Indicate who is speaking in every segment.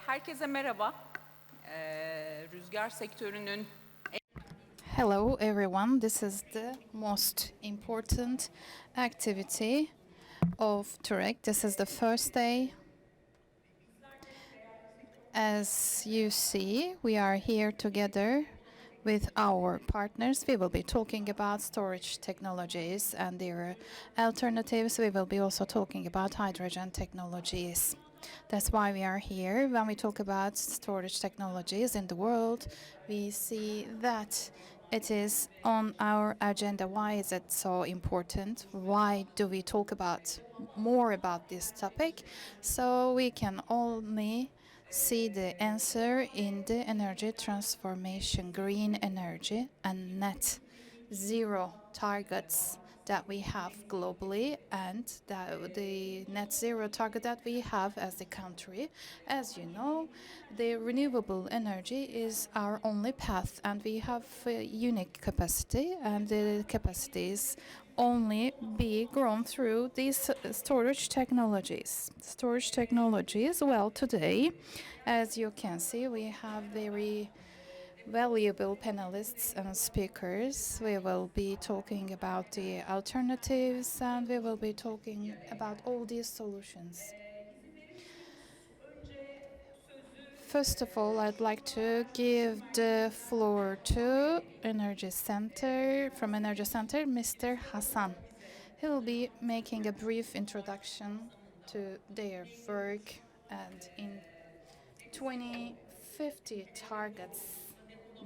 Speaker 1: Herkese merhaba. Rüzgar sektörünün
Speaker 2: Hello, everyone. This is the most important activity of Turek. This is the first day. As you see, we are here together with our partners. We will be talking about storage technologies and their alternatives. We will be also talking about hydrogen technologies. That's why we are here. When we talk about storage technologies in the world, we see that it is on our agenda. Why is it so important? Why do we talk about more about this topic? So we can only see the answer in the energy transformation, green energy and net zero targets that we have globally, and the net zero target that we have as a country. As you know, the renewable energy is our only path, and we have a unique capacity, and the capacities only be grown through these storage technologies. Storage technologies, well, today, as you can see, we have very valuable panelists and speakers. We will be talking about the alternatives, and we will be talking about all these solutions. First of all, I'd like to give the floor to Energy Center, from Energy Center, Mr. Hassan. He will be making a brief introduction to their work and in 2050 targets,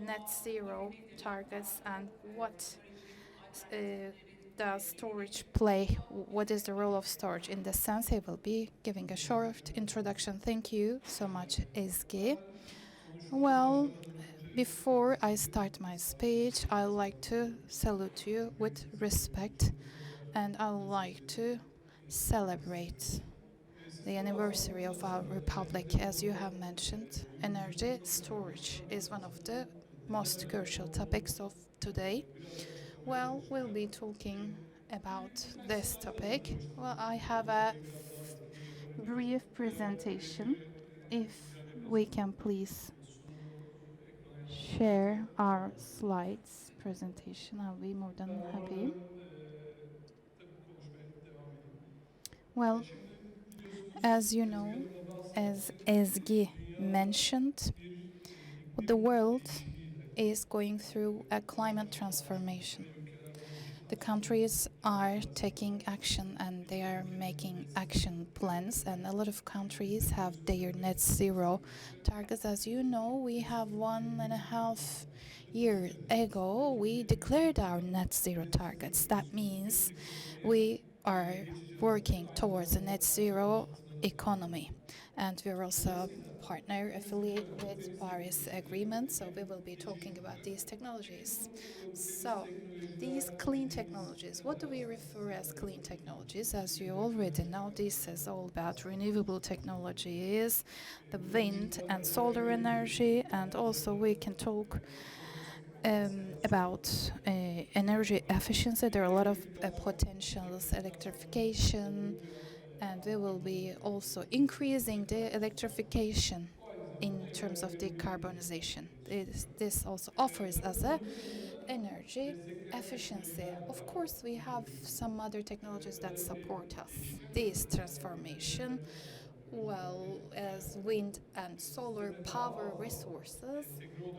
Speaker 2: net zero targets, and what does storage play? What is the role of storage? In this sense, he will be giving a short introduction. Thank you so much, Ezgi. Well, before I start my speech, I'd like to salute you with respect, and I'd like to celebrate the anniversary of our republic. As you have mentioned, energy storage is one of the most crucial topics of today. Well, we'll be talking about this topic. Well, I have a brief presentation. If we can please share our slides presentation, I'll be more than happy. Well, as you know, as Ezgi mentioned, the world is going through a climate transformation. The countries are taking action and they are making action plans, and a lot of countries have their net zero targets. As you know, we have 1.5 years ago we declared our net zero targets. That means we are working towards a net zero economy, and we're also partner affiliate with Paris Agreement, so we will be talking about these technologies. So these clean technologies, what do we refer as clean technologies? As you already know, this is all about renewable technologies, the wind and solar energy, and also we can talk about energy efficiency. There are a lot of potentials, electrification, and we will be also increasing the electrification in terms of decarbonization. This also offers us a energy efficiency. Of course, we have some other technologies that support us. This transformation, well, as wind and solar power resources,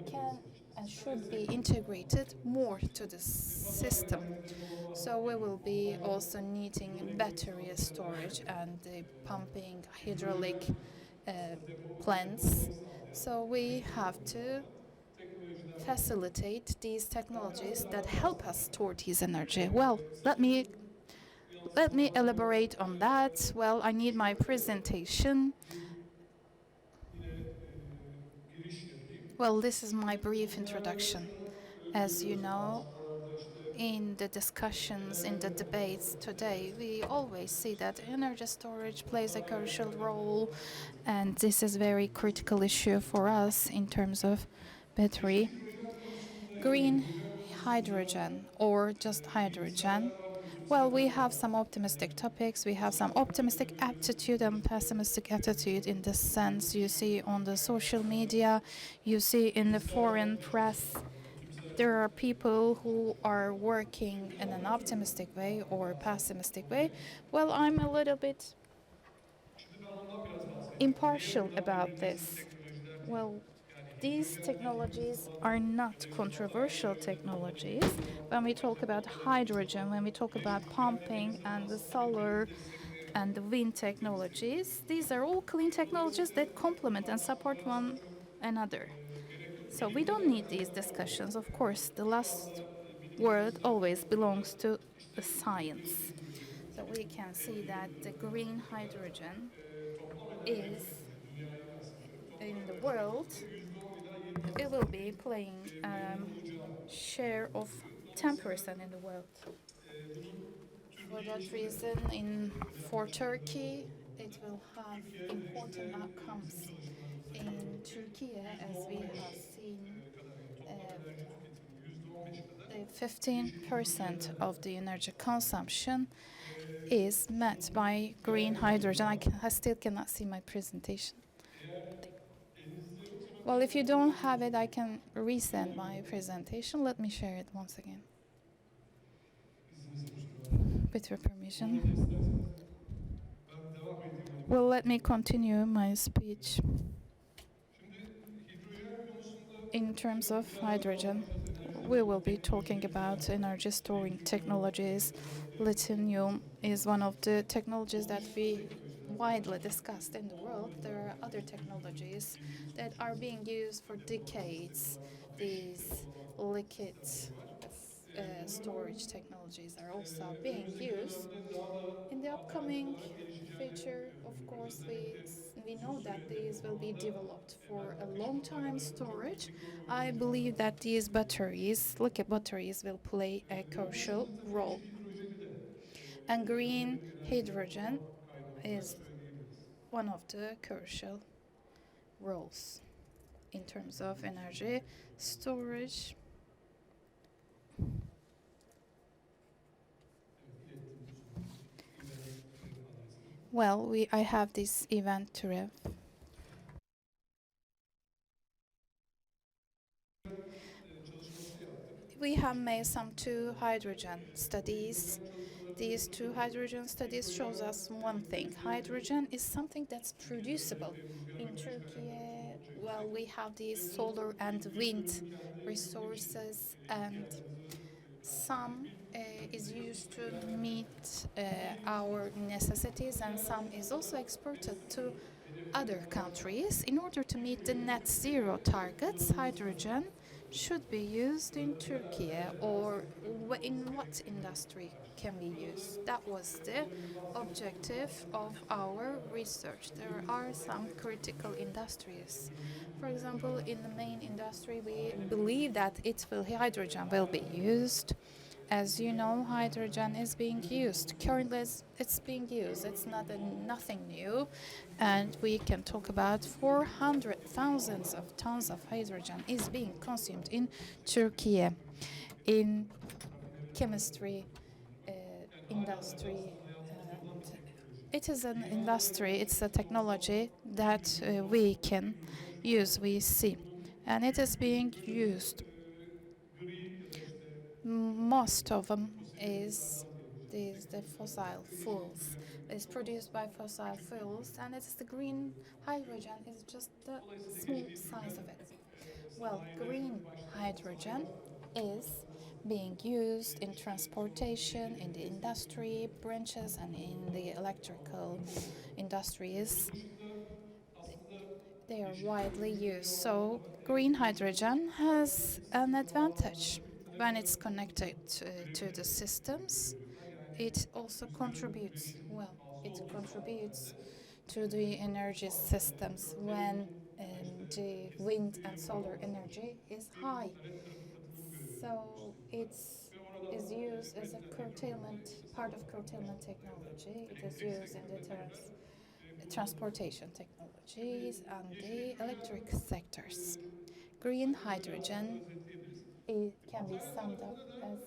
Speaker 2: can and should be integrated more to the system. So we will be also needing battery storage and pumping hydraulic plants. So we have to facilitate these technologies that help us store this energy. Well, let me elaborate on that. Well, I need my presentation. Well, this is my brief introduction. As you know, in the discussions, in the debates today, we always see that energy storage plays a crucial role, and this is a very critical issue for us in terms of battery. Green hydrogen, or just hydrogen, Well, we have some optimistic topics. We have some optimistic attitude and pessimistic attitude in the sense you see on the social media, you see in the foreign press. There are people who are working in an optimistic way or pessimistic way. Well, I'm a little bit impartial about this. Well, these technologies are not controversial technologies. When we talk about hydrogen, when we talk about pumping and the solar and the wind technologies, these are all clean technologies that complement and support one another. So we don't need these discussions. Of course, the last word always belongs to the science. So we can see that the green hydrogen is in the world, it will be playing share of 10% in the world. For that reason, for Turkey, it will have important outcomes. In Turkey, as we have seen, the 15% of the energy consumption is met by green hydrogen. I still cannot see my presentation. Well, if you don't have it, I can resend my presentation. Let me share it once again. With your permission. Well, let me continue my speech. In terms of hydrogen, we will be talking about energy storing technologies. Lithium is one of the technologies that we widely discussed in the world. There are other technologies that are being used for decades. These liquid storage technologies are also being used. In the upcoming future, of course, we know that these will be developed for a long time storage. I believe that these batteries, liquid batteries, will play a crucial role. And green hydrogen is one of the crucial roles in terms of energy storage. Well, I have this event to ref. We have made some 2 hydrogen studies. These 2 hydrogen studies shows us one thing. Hydrogen is something that's producible. In Turkey, well, we have these solar and wind resources, and some is used to meet our necessities, and some is also exported to other countries. In order to meet the net zero targets, hydrogen should be used in Turkey, or in what industry can we use? That was the objective of our research. There are some critical industries. For example, in the main industry, we believe that hydrogen will be used. As you know, hydrogen is being used. Currently, it's being used. It's nothing new. And we can talk about 400,000 of tons of hydrogen is being consumed in Turkey, in chemistry industry. And it is an industry, it's a technology that we can use, we see. And it is being used. Most of them is the fossil fuels. It's produced by fossil fuels, and it's the green hydrogen is just the small size of it. Well, green hydrogen is being used in transportation, in the industry branches, and in the electrical industries. They are widely used. So green hydrogen has an advantage. When it's connected to the systems, it also contributes, to the energy systems when the wind and solar energy is high. So it is used as a part of curtailment technology. It is used in the transportation technologies and the electric sectors. Green hydrogen, it can be summed up as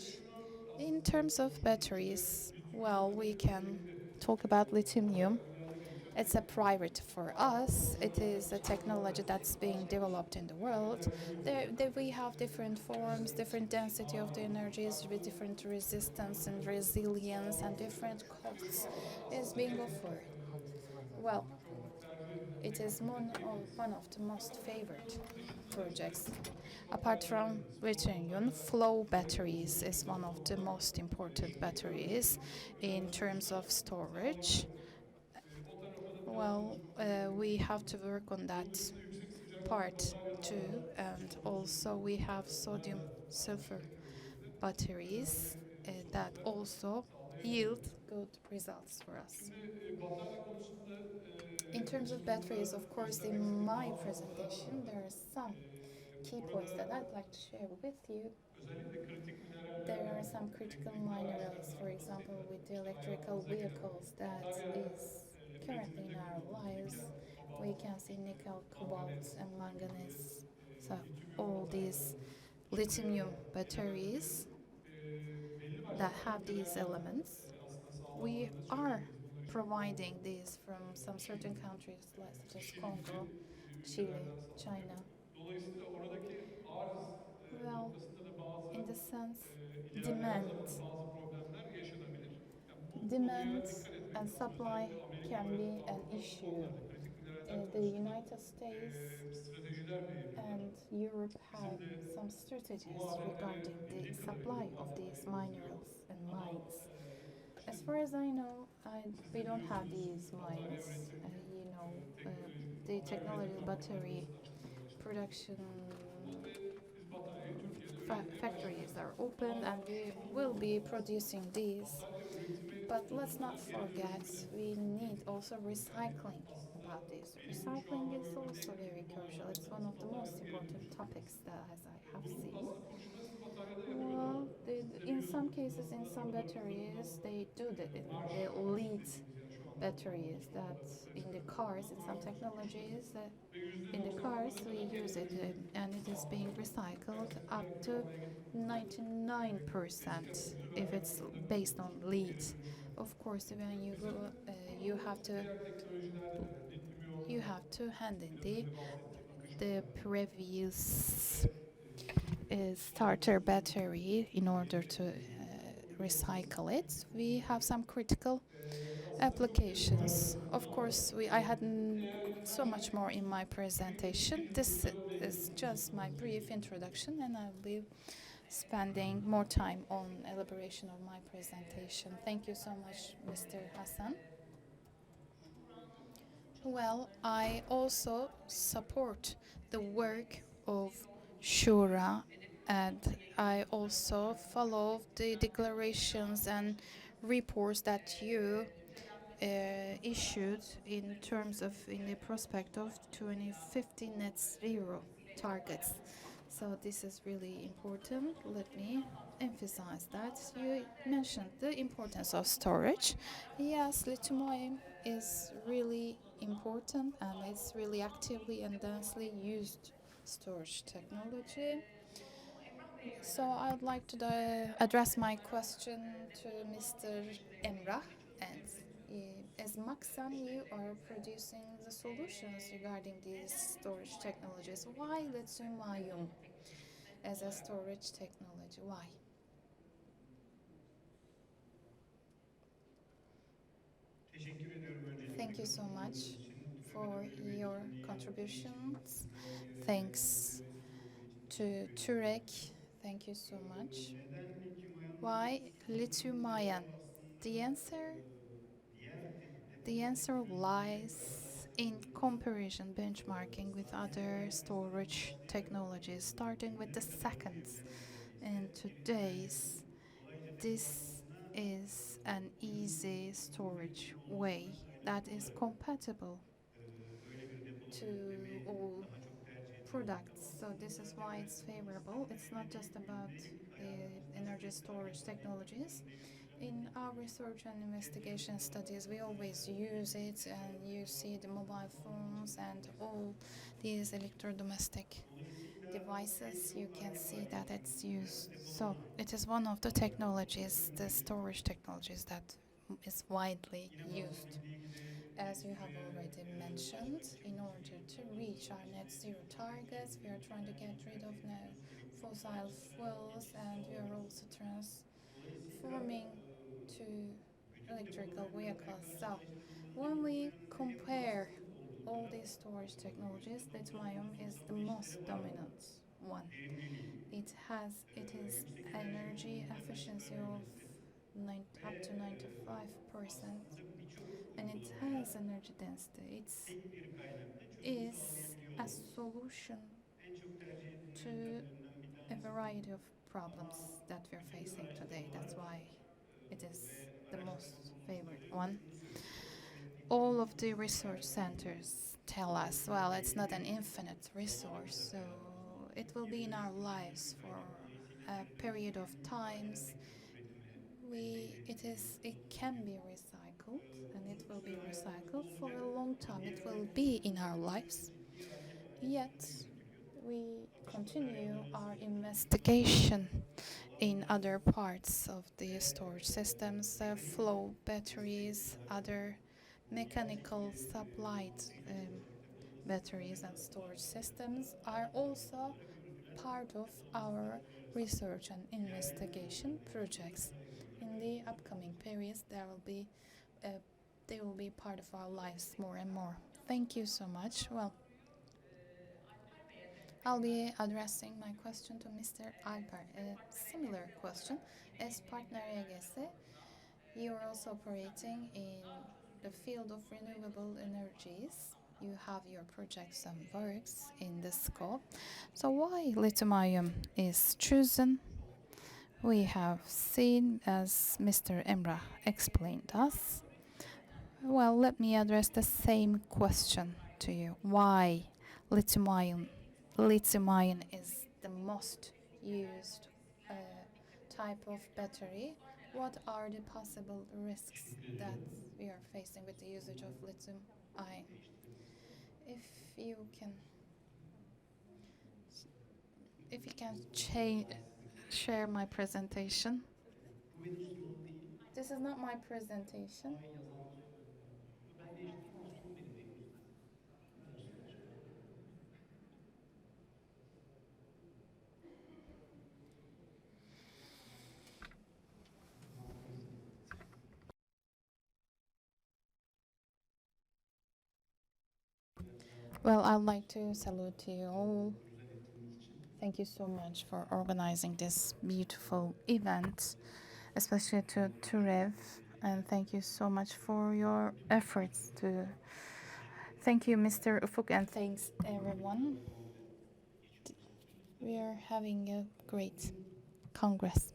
Speaker 2: such. In terms of batteries, well, we can talk about lithium. It's a priority for us. It is a technology that's being developed in the world. We have different forms, different density of the energies with different resistance and resilience and different costs is being offered. Well, it is one of the most favored projects. Apart from lithium, flow batteries is one of the most important batteries in terms of storage. Well, we have to work on that part too, and also we have sodium sulfur batteries that also yield good results for us. In terms of batteries, of course, in my presentation, there are some key points that I'd like to share with you. There are some critical minerals, for example, with the electrical vehicles that is currently in our lives. We can see nickel, cobalt, and manganese. So all these lithium batteries that have these elements, we are providing these from some certain countries, like such as Congo, Chile, China. Well, in the sense, demand, demand and supply can be an issue. The United States and Europe have some strategies regarding the supply of these minerals and mines. As far as I know, we don't have these mines. The technology battery production factories are open and we will be producing these. But let's not forget, we need also recycling about this. Recycling is also very crucial. It's one of the most important topics that, as I have seen. Well, in some cases, in some batteries, they do that. The lead batteries that in the cars, in some technologies, in the cars we use it and it is being recycled up to 99% if it's based on lead. Of course, when you go, you have to hand in the previous starter battery in order to recycle it. We have some critical applications. Of course, I had so much more in my presentation. This is just my brief introduction, and I'll be spending more time on elaboration of my presentation. Thank you so much, Mr. Hassan. Well, I also support the work of Shura, and I also follow the declarations and reports that you issued in terms of in the prospect of 2050 net zero targets. So this is really important. Let me emphasize that you mentioned the importance of storage. Yes, lithium is really important and it's really actively and densely used storage technology. So I would like to address my question to Mr. Emrah. And as Maxan, you are producing the solutions regarding these storage technologies. Why lithium-ion as a storage technology? Why? Thank you so much for your contributions. Thanks to Turek. Thank you so much. Why lithium-ion? The answer The answer lies in comparison benchmarking with other storage technologies, starting with the seconds. And today's, this is an easy storage way that is compatible to all products. So this is why it's favorable. It's not just about the energy storage technologies. In our research and investigation studies, we always use it, and you see the mobile phones and all these electrodomestic devices, you can see that it's used. So it is one of the technologies, the storage technologies that is widely used. As you have already mentioned, in order to reach our net zero targets, we are trying to get rid of fossil fuels, and we are also transforming to electrical vehicles. So when we compare all these storage technologies, lithium is the most dominant one. It is energy efficiency of up to 95%, and it has energy density. It is a solution to a variety of problems that we're facing today. That's why it is the most favored one. All of the research centers tell us, well, it's not an infinite resource, so it will be in our lives for a period of times. It can be recycled, and it will be recycled for a long time. It will be in our lives. Yet we continue our investigation in other parts of the storage systems, flow batteries, other mechanical supplied batteries and storage systems are also part of our research and investigation projects. In the upcoming periods, uh, they will be part of our lives more and more. Thank you so much. Well, I'll be addressing my question to Mr. Alper. A similar question. As partner EGS, you are also operating in the field of renewable energies. You have your projects and works in this scope. So why lithium is chosen? We have seen, as Mr. Emrah explained us. Well, let me address the same question to you. Why lithium-ion? Lithium-ion is the most used type of battery. What are the possible risks that we are facing with the usage of lithium-ion? If you can, if you can share my presentation. This is not my presentation. Well, I'd like to salute you all. Thank you so much for organizing this beautiful event, especially to Turev, and thank you so much for your efforts to. Thank you, Mr. Ufuk, and thanks everyone. We are having a great congress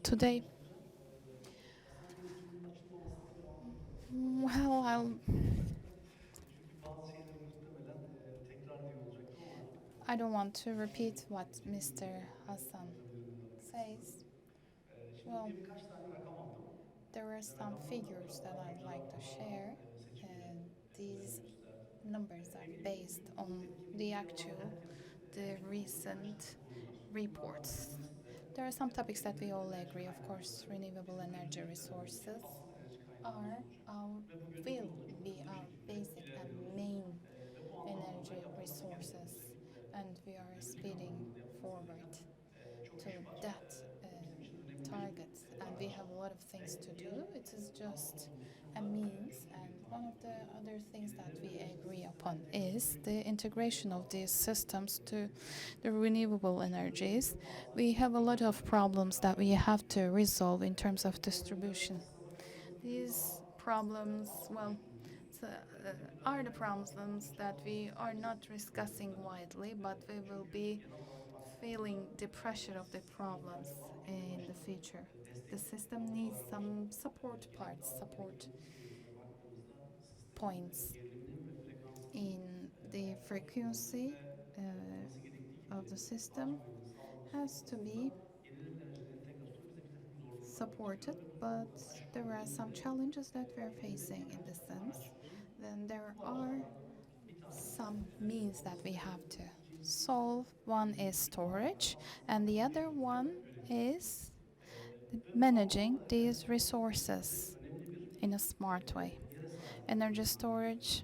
Speaker 2: today. Well, I don't want to repeat what Mr. Hassan says. Well, there are some figures that I'd like to share. These numbers are based on the recent reports. There are some topics that we all agree. Of course, renewable energy resources are our will be our basic and main energy resources, and we are speeding forward to that target, and we have a lot of things to do. It is just a means, and one of the other things that we agree upon is the integration of these systems to the renewable energies. We have a lot of problems that we have to resolve in terms of distribution. These problems, well, so, are the problems that we are not discussing widely, but we will be feeling the pressure of the problems in the future. The system needs some support parts, support points in the frequency of the system has to be supported, but there are some challenges that we're facing in this sense. Then there are some means that we have to solve. One is storage, and the other one is managing these resources in a smart way. Energy storage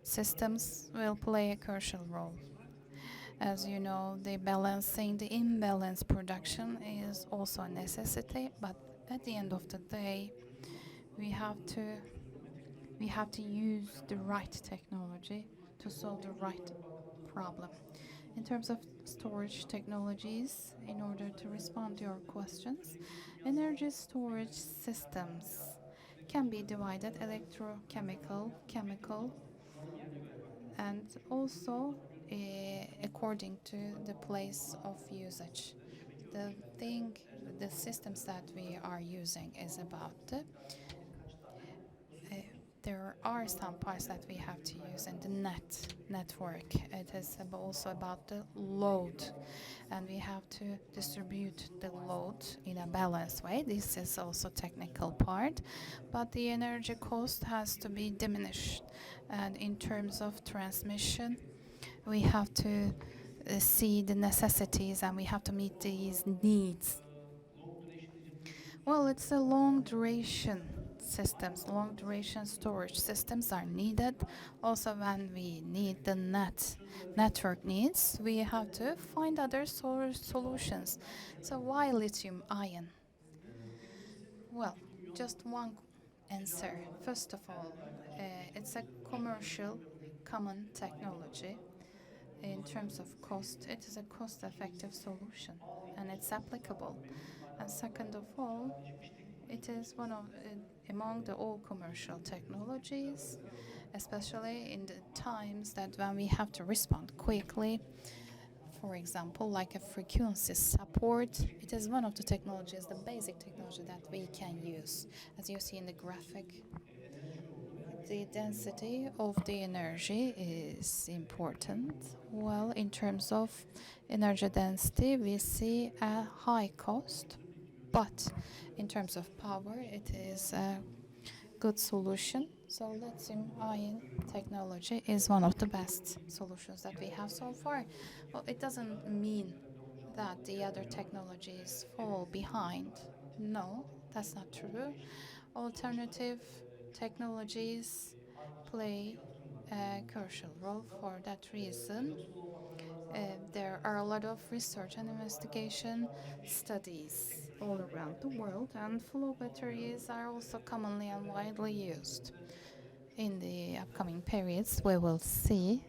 Speaker 2: systems will play a crucial role. As you know, the balancing the imbalance production is also a necessity, but at the end of the day, we have to use the right technology to solve the right problem. In terms of storage technologies, in order to respond to your questions, energy storage systems can be divided electrochemical, chemical, and also according to the place of usage. The thing, the systems that we are using is about there are some parts that we have to use in the network. It is also about the load, and we have to distribute the load in a balanced way. This is also technical part, but the energy cost has to be diminished. And in terms of transmission, we have to see the necessities, and we have to meet these needs. Well, it's a long duration systems. Long duration storage systems are needed. Also, when we need the network needs, we have to find other solutions. So why lithium ion? Well, just one answer. First of all, it's a commercial common technology. In terms of cost, it is a cost-effective solution, and it's applicable. And second of all, it is one of among the all commercial technologies, especially in the times that when we have to respond quickly. For example, like a frequency support, it is one of the technologies, the basic technology that we can use. As you see in the graphic, the density of the energy is important. Well, in terms of energy density, we see a high cost, but in terms of power, it is a good solution. So lithium ion technology is one of the best solutions that we have so far. Well, it doesn't mean that the other technologies fall behind. No, that's not true. Alternative technologies play a crucial role. For that reason, there are a lot of research and investigation studies all around the world, and flow batteries are also commonly and widely used. In the upcoming periods, we will see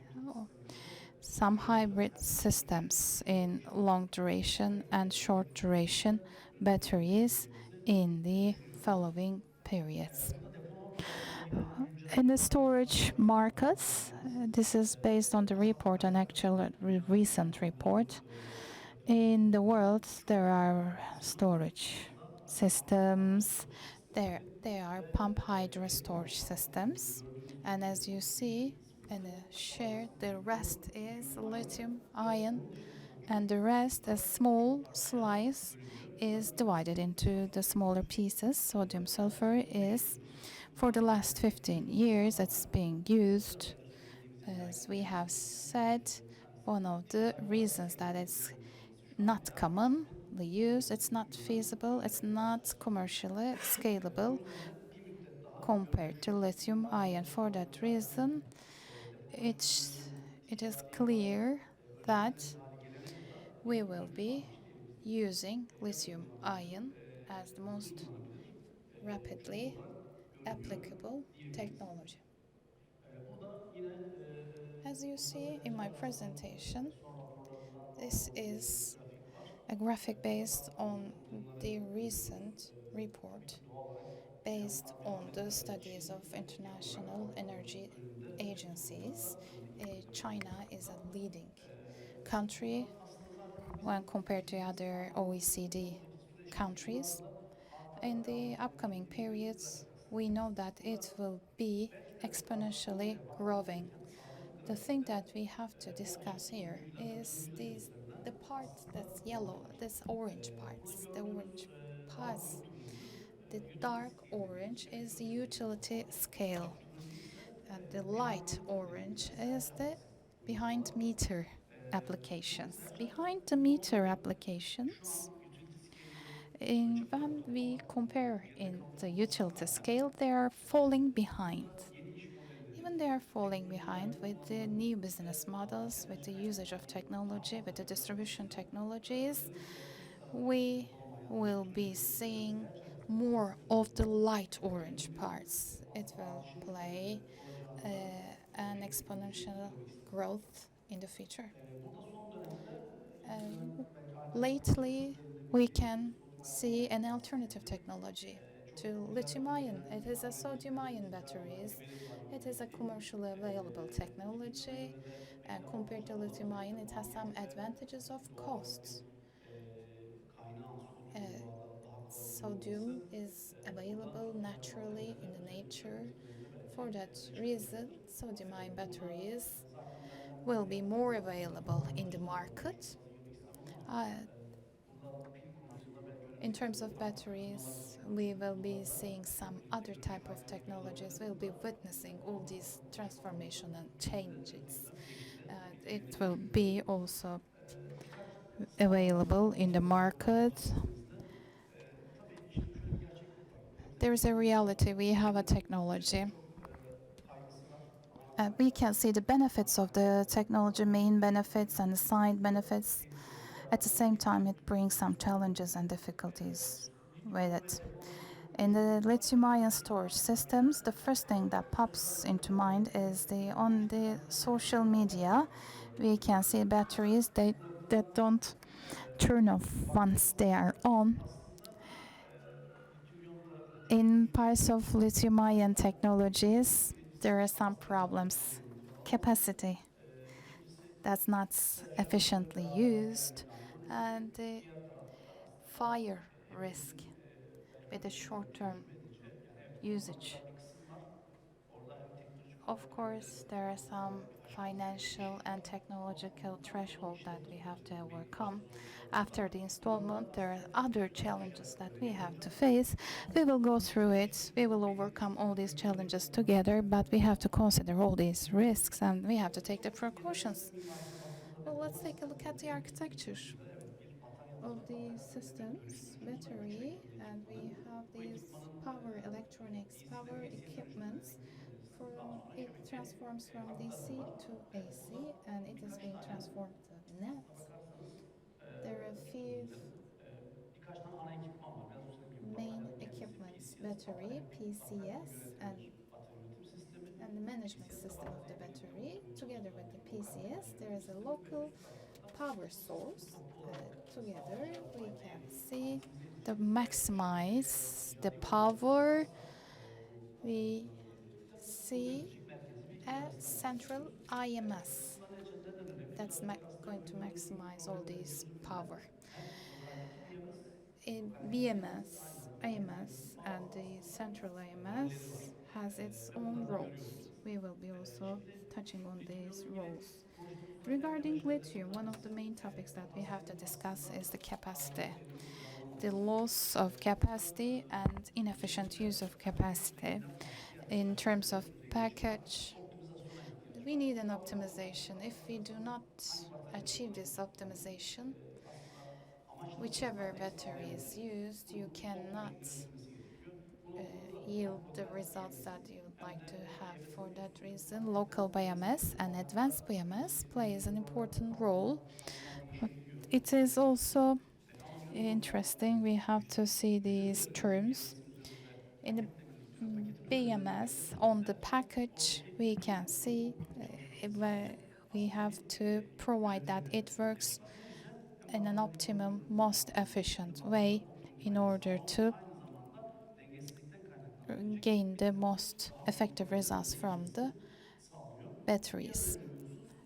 Speaker 2: some hybrid systems in long duration and short duration batteries in the following periods. In the storage markets, this is based on the report, an actual recent report. In the world, there are storage systems. There are pump hydro storage systems, and as you see in the share, the rest is lithium ion, and the rest, a small slice, is divided into the smaller pieces. Sodium sulfur is, for the last 15 years, it's being used. As we have said, one of the reasons that it's not commonly used, it's not feasible, it's not commercially scalable compared to lithium ion. For that reason, it is clear that we will be using lithium ion as the most rapidly applicable technology. As you see in my presentation, this is a graphic based on the recent report based on the studies of international energy agencies. China is a leading country when compared to other OECD countries. In the upcoming periods, we know that it will be exponentially growing. The thing that we have to discuss here is the part that's yellow, this orange parts, the orange parts. The dark orange is the utility scale, and the light orange is the behind meter applications. Behind the meter applications, when we compare in the utility scale, they are falling behind. Even they are falling behind with the new business models, with the usage of technology, with the distribution technologies. We will be seeing more of the light orange parts. It will play an exponential growth in the future. Uh, Lately, we can see an alternative technology to lithium-ion. It is a sodium-ion batteries. It is a commercially available technology, and compared to lithium-ion, it has some advantages of costs. Uh, Sodium is available naturally in the nature. For that reason, sodium-ion batteries will be more available in the market. Uh, In terms of batteries, we will be seeing some other type of technologies. We'll be witnessing all these transformation and changes. It will be also available in the market. There is a reality. We have a technology. We can see the benefits of the technology, main benefits and the side benefits. At the same time, it brings some challenges and difficulties with it. In the lithium-ion storage systems, the first thing that pops into mind is on the social media, we can see batteries that don't turn off once they are on. In parts of lithium-ion technologies, there are some problems. Capacity that's not efficiently used, and the fire risk with the short-term usage. Of course, there are some financial and technological threshold that we have to overcome. After the installment, there are other challenges that we have to face. We will go through it. We will overcome all these challenges together, but we have to consider all these risks and we have to take the precautions. Well, let's take a look at the architecture of the systems, battery, and we have these power electronics, power equipments. It transforms from DC to AC, and it is being transformed to net. There are a few main equipments: battery, PCS, and the management system of the battery. Together with the PCS, there is a local power source. Together, we can see to maximize the power. We see a central IMS that's going to maximize all this power. In BMS, IMS, and the central IMS has its own roles. We will be also touching on these roles. Regarding lithium, one of the main topics that we have to discuss is the capacity. The loss of capacity and inefficient use of capacity. In terms of package, we need an optimization. If we do not achieve this optimization, whichever battery is used, you cannot yield the results that you would like to have. For that reason, local BMS and advanced BMS plays an important role. But it is also interesting. We have to see these terms. In the BMS on the package, we can see where we have to provide that it works in an optimum, most efficient way in order to gain the most effective results from the batteries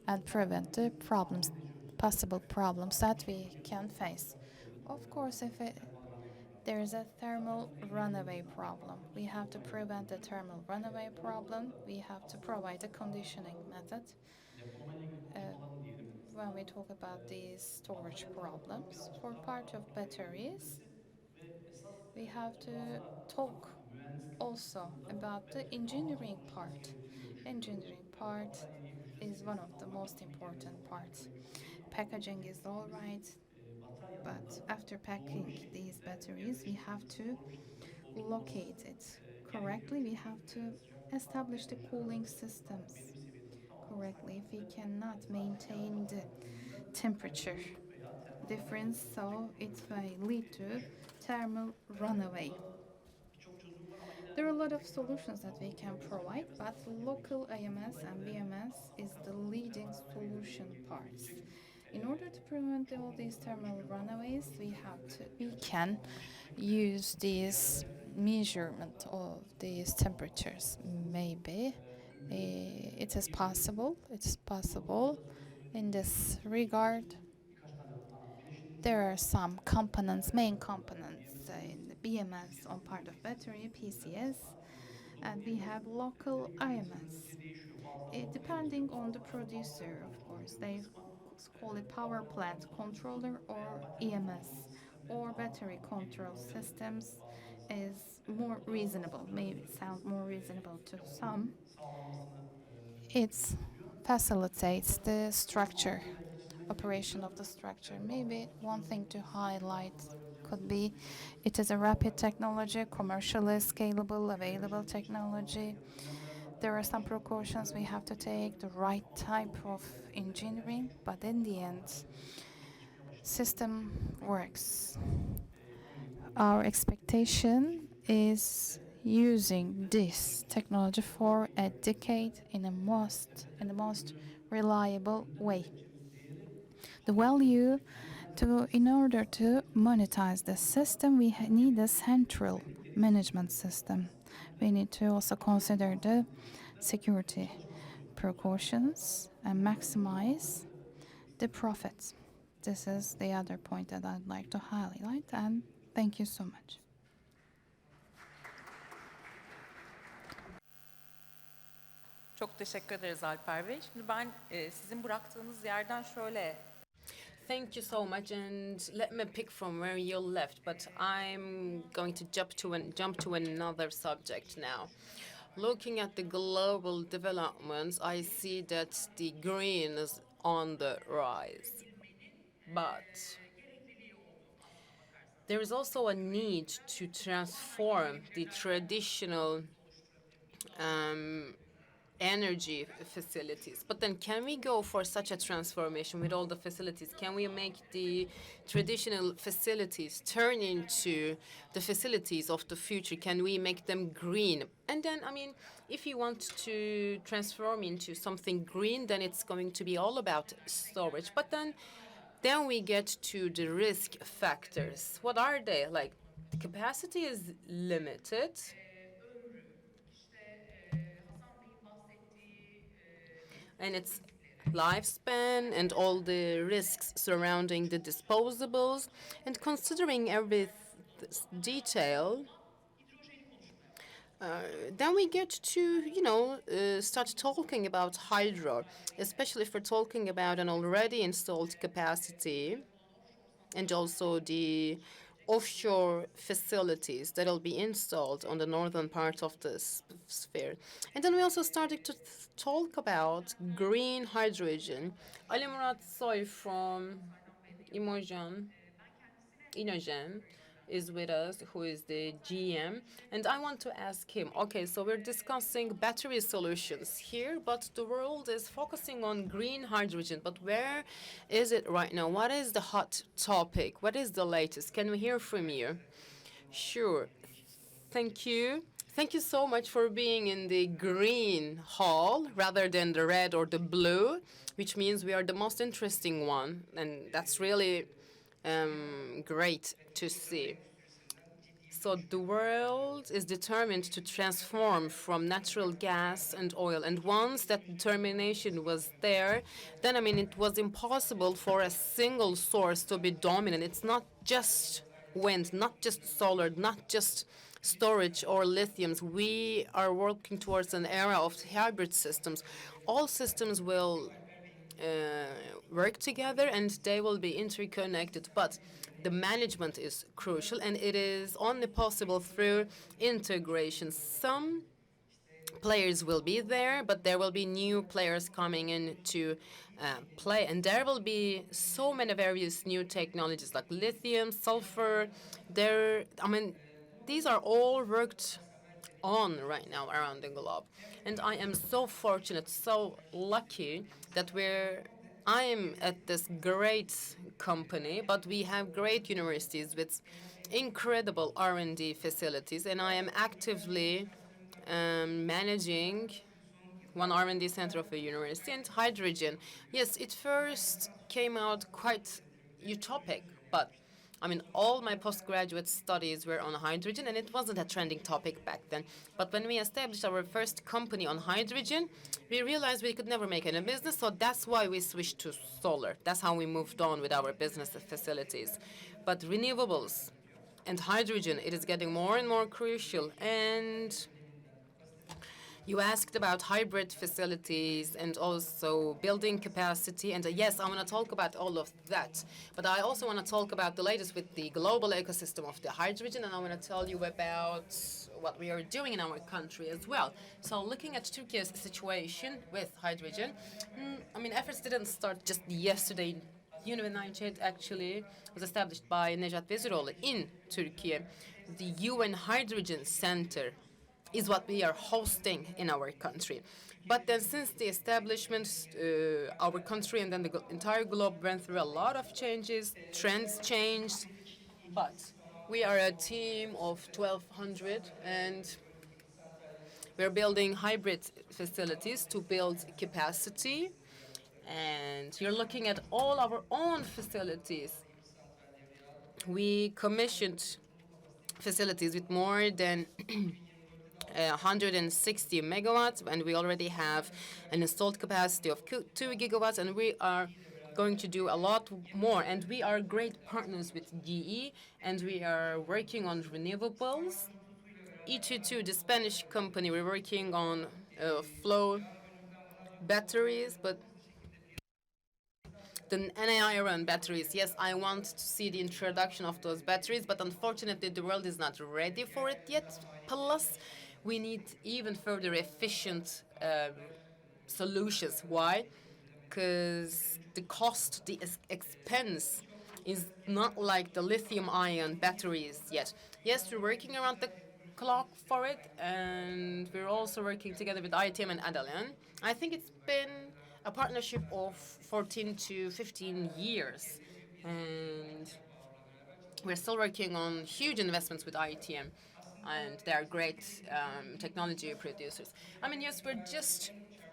Speaker 2: and prevent the problems, possible problems that we can face. Of course, if there is a thermal runaway problem, we have to prevent the thermal runaway problem. We have to provide a conditioning method. Uh, when we talk about these storage problems, for part of batteries, we have to talk also about the engineering part. Engineering part is one of the most important parts. Packaging is all right, but after packing these batteries, we have to locate it correctly. We have to establish the cooling systems correctly. If we cannot maintain the temperature difference, so it may lead to thermal runaway. There are a lot of solutions that we can provide, but local AMS and BMS is the leading solution parts. In order to prevent all these thermal runaways, we can use these measurement of these temperatures. Maybe it is possible. It's possible in this regard. There are some components, main components in the BMS on part of battery, PCS, and we have local IMS. Depending on the producer, of course, they call it power plant controller or EMS or battery control systems is more reasonable, maybe sound more reasonable to some. It facilitates the structure, operation of the structure. Maybe one thing to highlight could be it is a rapid technology, commercially scalable, available technology. There are some precautions we have to take, the right type of engineering, but in the end, system works. Our expectation is using this technology for a decade in the most reliable way. The value in order to monetize the system, we need a central management system. We need to also consider the security precautions and maximize the profits. This is the other point that I'd like to highlight, and thank you so much.
Speaker 1: Çok teşekkür ederiz Alper Bey. Şimdi ben sizin bıraktığınız yerden şöyle
Speaker 3: Thank you so much, and let me pick from where you left, but I'm going to jump to another subject now. Looking at the global developments, I see that the green is on the rise, but there is also a need to transform the traditional energy facilities. But then can we go for such a transformation with all the facilities? Can we make the traditional facilities turn into the facilities of the future? Can we make them green? And then, I mean, if you want to transform into something green, then it's going to be all about storage. But then we get to the risk factors. What are they? Like, the capacity is limited. And its lifespan and all the risks surrounding the disposables. And considering every detail, then we get to, start talking about hydro, especially if we're talking about an already installed capacity and also the offshore facilities that will be installed on the northern part of the sphere. And then we also started to talk about green hydrogen. Ali Murat Soy from Inogen is with us, who is the GM, and I want to ask him, okay, so we're discussing battery solutions here, but the world is focusing on green hydrogen, but where is it right now? What is the hot topic? What is the latest? Can we hear from you? Sure. Thank you. Thank you so much for being in the green hall rather than the red or the blue, which means we are the most interesting one, and that's really great to see. So the world is determined to transform from natural gas and oil. And once that determination was there, then, I mean, it was impossible for a single source to be dominant. It's not just wind, not just solar, not just storage or lithiums. We are working towards an era of hybrid systems. All systems will work together and they will be interconnected, but the management is crucial, and it is only possible through integration. Some players will be there, but there will be new players coming in to play, and there will be so many various new technologies like lithium, sulfur. I mean, these are all worked on right now around the globe, and I am so fortunate, so lucky that I am at this great company, but we have great universities with incredible R&D facilities, and I am actively managing one R&D center of a university. And hydrogen, yes, it first came out quite utopic, but I mean, all my postgraduate studies were on hydrogen, and it wasn't a trending topic back then. But when we established our first company on hydrogen, we realized we could never make any business, so that's why we switched to solar. That's how we moved on with our business facilities. But renewables and hydrogen, it is getting more and more crucial. And you asked about hybrid facilities and also building capacity. And yes, I want to talk about all of that. But I also want to talk about the latest with the global ecosystem of the hydrogen. And I want to tell you about what we are doing in our country as well. So looking at Turkey's situation with hydrogen, I mean, efforts didn't start just yesterday. UNICEF actually was established by Nejat Veziroğlu in Turkey. The UN Hydrogen Center is what we are hosting in our country. But then since the establishment, our country and then the entire globe went through a lot of changes, trends changed, but we are a team of 1,200 and we're building hybrid facilities to build capacity. And you're looking at all our own facilities. We commissioned facilities with more than 160 megawatts, and we already have an installed capacity of 2 gigawatts, and we are going to do a lot more. And we are great partners with GE, and we are working on renewables. E22, the Spanish company, we're working on flow batteries, but the NA-iron batteries, yes, I want to see the introduction of those batteries, but unfortunately the world is not ready for it yet. Plus, we need even further efficient solutions. Why? Because the cost, the expense is not like the lithium-ion batteries yet. Yes, we're working around the clock for it, and we're also working together with ITM and Adalian. I think it's been a partnership of 14 to 15 years, and we're still working on huge investments with ITM, and they are great technology producers. I mean, yes, we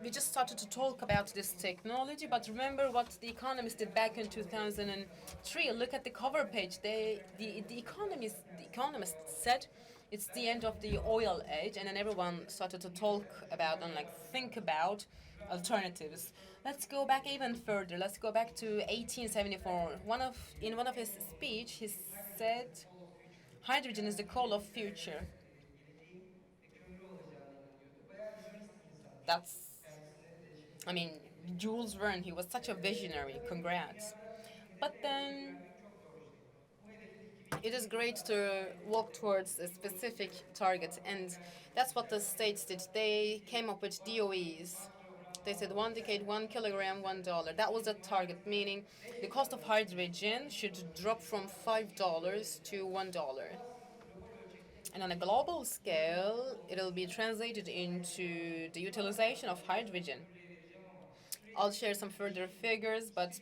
Speaker 3: just started to talk about this technology, but remember what the economists did back in 2003. Look at the cover page. The economists said it's the end of the oil age, and then everyone started to talk about and think about alternatives. Let's go back even further. Let's go back to 1874. In one of his speech, he said, "Hydrogen is the coal of future." I mean, Jules Verne, he was such a visionary. Congrats. But then it is great to walk towards a specific target, and that's what the states did. They came up with DOEs. They said 1 decade, 1 kilogram, $1. That was the target, meaning the cost of hydrogen should drop from $5 to $1. And on a global scale, it'll be translated into the utilization of hydrogen. I'll share some further figures, but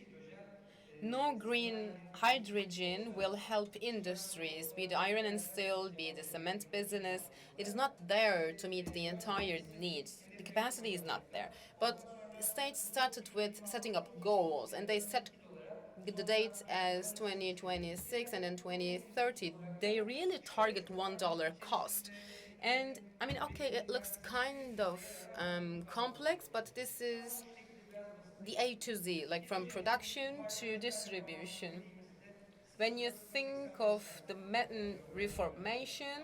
Speaker 3: no green hydrogen will help industries, be it iron and steel, be it the cement business. It is not there to meet the entire needs. The capacity is not there. But states started with setting up goals, and they set the dates as 2026 and then 2030. They really target $1 cost. And I mean, okay, it looks kind of complex, but this is the A to Z, from production to distribution. When you think of the metal reformation,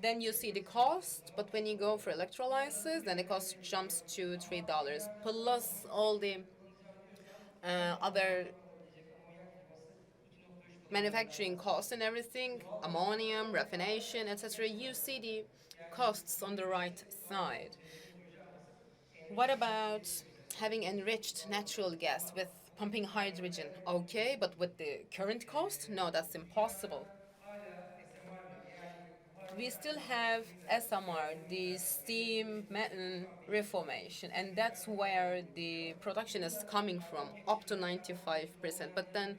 Speaker 3: then you see the cost, but when you go for electrolysis, then the cost jumps to $3, plus all the other manufacturing costs and everything, ammonium, raffination, etc. You see the costs on the right side. What about having enriched natural gas with pumping hydrogen? Okay, but with the current cost? No, that's impossible. We still have SMR, the steam methane reformation, and that's where the production is coming from, up to 95%. But then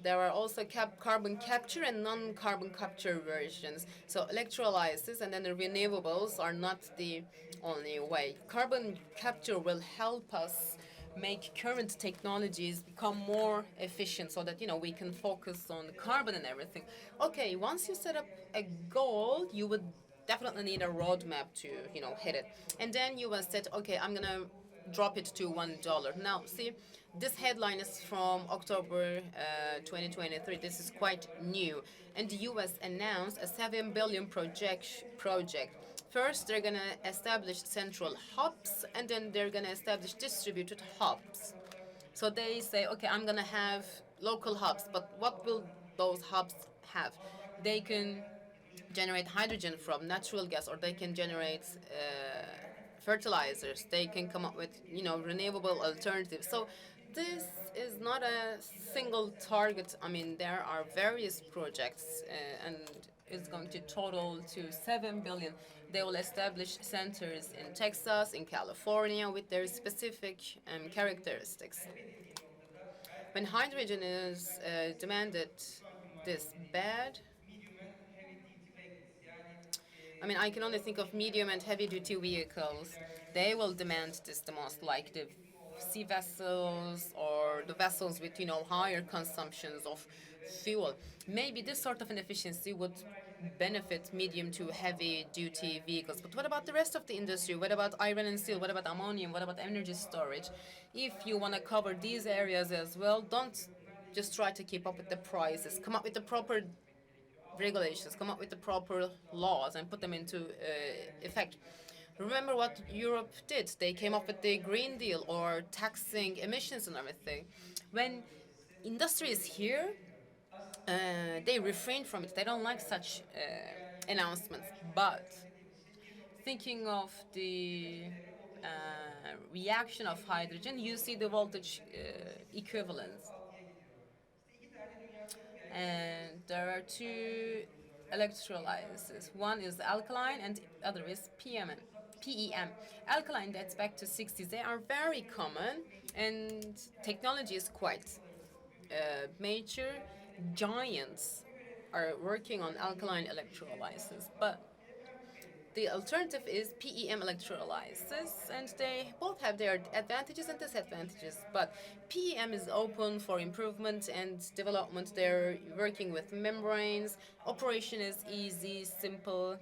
Speaker 3: there are also carbon capture and non-carbon capture versions. So electrolysis and then the renewables are not the only way. Carbon capture will help us make current technologies become more efficient so that we can focus on carbon and everything. Okay, once you set up a goal, you would definitely need a roadmap to hit it, and then you will set, okay, I'm gonna drop it to $1. Now see, this headline is from October 2023. This is quite new, and the US announced a 7 billion project. First, they're going to establish central hubs, and then they're going to establish distributed hubs. So they say, okay, I'm going to have local hubs, but what will those hubs have? They can generate hydrogen from natural gas, or they can generate fertilizers. They can come up with, renewable alternatives. So this is not a single target. I mean, there are various projects, and it's going to total to 7 billion. They will establish centers in Texas, in California, with their specific characteristics. When hydrogen is demanded this bad, I mean, I can only think of medium and heavy duty vehicles. They will demand this the most, like the sea vessels or the vessels with, higher consumptions of fuel. Maybe this sort of an efficiency would benefit medium to heavy duty vehicles. But what about the rest of the industry? What about iron and steel? What about ammonium? What about energy storage? If you want to cover these areas as well, don't just try to keep up with the prices. Come up with the proper regulations, come up with the proper laws and put them into effect. Remember what Europe did? They came up with the Green Deal, or taxing emissions and everything. When industry is here, they refrain from it. They don't like such announcements. But thinking of the reaction of hydrogen, you see the voltage equivalence. And there are two electrolyzers. One is alkaline and the other is PEM. Alkaline dates back to 60s. They are very common, and technology is quite major. Giants are working on alkaline electrolysis, but the alternative is PEM electrolysis, and they both have their advantages and disadvantages. But PEM is open for improvement and development. They're working with membranes. Operation is easy, simple.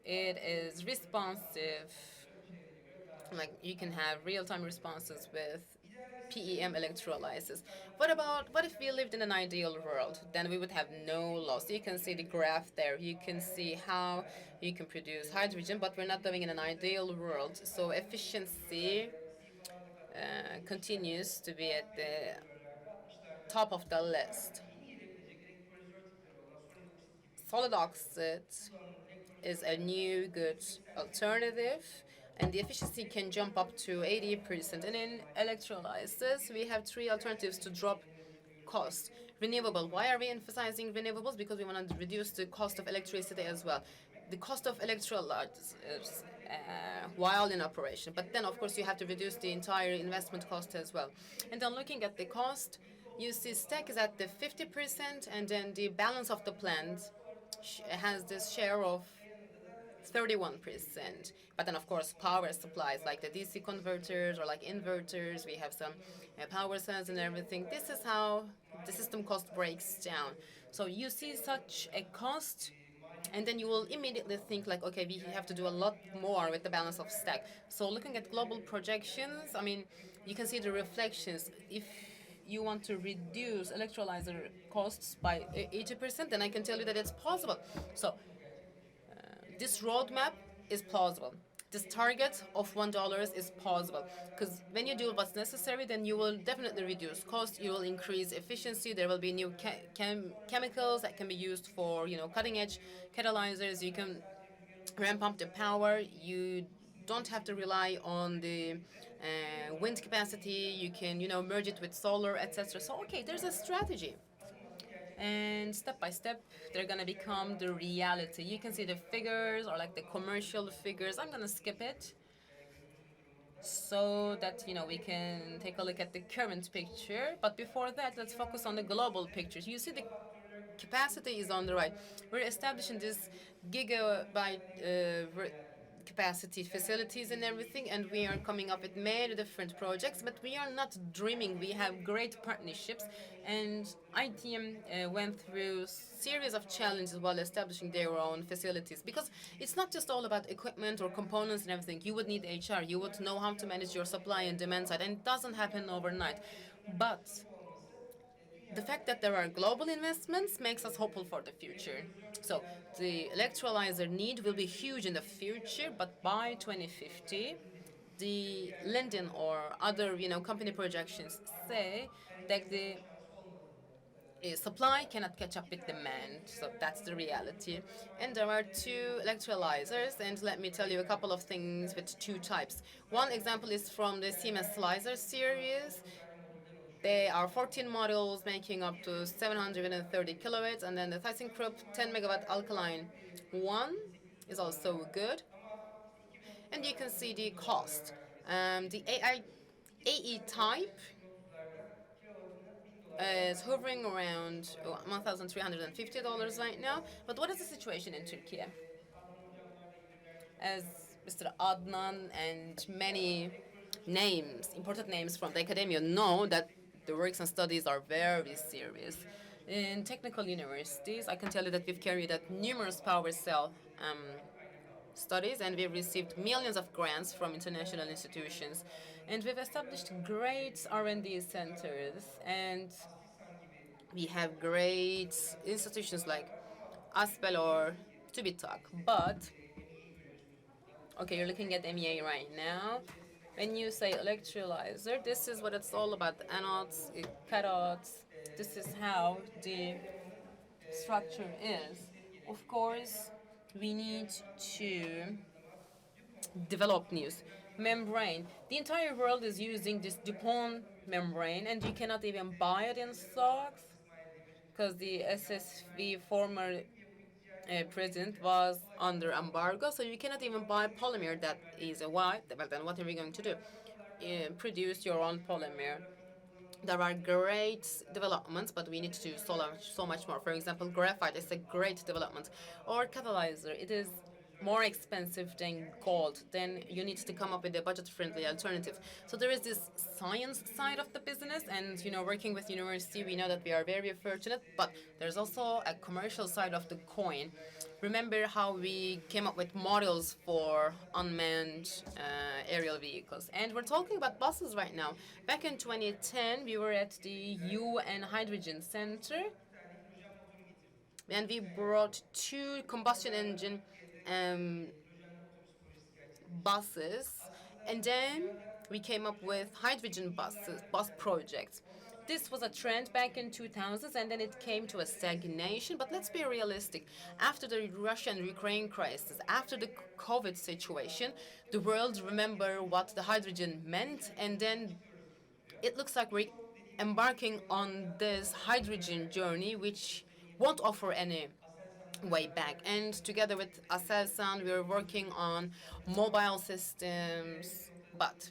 Speaker 3: It is responsive. Like, you can have real-time responses with PEM electrolysis. What if we lived in an ideal world? Then we would have no loss. You can see the graph there. You can see how you can produce hydrogen, but we're not living in an ideal world. So efficiency continues to be at the top of the list. Solid oxide is a new good alternative, and the efficiency can jump up to 80%. And in electrolysis, we have three alternatives to drop cost. Renewable. Why are we emphasizing renewables? Because we want to reduce the cost of electricity as well. The cost of electrolysis while in operation. But then, of course, you have to reduce the entire investment cost as well. And then looking at the cost, you see STEC is at the 50%, and then the balance of the plant has this share of 31%. But then, of course, power supplies like the DC converters or like inverters, we have some power cells and everything. This is how the system cost breaks down. So you see such a cost, and then you will immediately think like, okay, we have to do a lot more with the balance of STEC. So looking at global projections, I mean, you can see the reflections. If you want to reduce electrolyzer costs by 80%, then I can tell you that it's possible. So this roadmap is plausible. This target of $1 is possible, because when you do what's necessary, then you will definitely reduce cost. You will increase efficiency. There will be new chemicals that can be used for cutting edge catalyzers. You can ramp up the power. You don't have to rely on the wind capacity. You can, merge it with solar, etc. So, okay, there's a strategy. And step by step, they're gonna become the reality. You can see the figures or like the commercial figures. I'm gonna skip it so that we can take a look at the current picture. But before that, let's focus on the global pictures. You see the capacity is on the right. We're establishing this gigabyte capacity facilities and everything, and we are coming up with many different projects, but we are not dreaming. We have great partnerships, and ITM went through series of challenges while establishing their own facilities, because it's not just all about equipment or components and everything. You would need HR, you would know how to manage your supply and demand side, and it doesn't happen overnight. But the fact that there are global investments makes us hopeful for the future. So the electrolyzer need will be huge in the future, but by 2050, the Linden or other company projections say that the supply cannot catch up with demand. So that's the reality. And there are two electrolyzers, and let me tell you a couple of things with two types. One example is from the Siemens Slicer series. There are 14 models making up to 730 kilowatts, and then the ThyssenKrupp 10 megawatt alkaline one is also good. And you can see the cost. The AE type is hovering around $1,350 right now. But what is the situation in Turkey? As Mr. Adnan and many names, important names from the academia know that the works and studies are very serious. In technical universities, I can tell you that we've carried out numerous power cell studies, and we've received millions of grants from international institutions. And we've established great R&D centers, and we have great institutions like ASPEL or TÜBİTAK. But, okay, you're looking at MEA right now. When you say electrolyzer, this is what it's all about. Anodes, cathodes. This is how the structure is. Of course, we need to develop news. Membrane. The entire world is using this DuPont membrane, and you cannot even buy it in stocks because the SSV former president was under embargo, so you cannot even buy polymer that is a white. Well, then what are we going to do? Produce your own polymer. There are great developments, but we need to do so much more. For example, graphite is a great development. Or catalyzer, it is more expensive than gold. Then you need to come up with a budget-friendly alternative. So there is this science side of the business, and working with university, we know that we are very fortunate, but there's also a commercial side of the coin. Remember how we came up with models for unmanned aerial vehicles. And we're talking about buses right now. Back in 2010, we were at the UN Hydrogen Center, and we brought two combustion engine buses, and then we came up with hydrogen bus projects. This was a trend back in 2000s, and then it came to a stagnation. But let's be realistic. After the Russia and Ukraine crisis, after the COVID situation, the world remember what the hydrogen meant, and then it looks like we're embarking on this hydrogen journey, which won't offer any way back. And together with Aselsan, we are working on mobile systems. But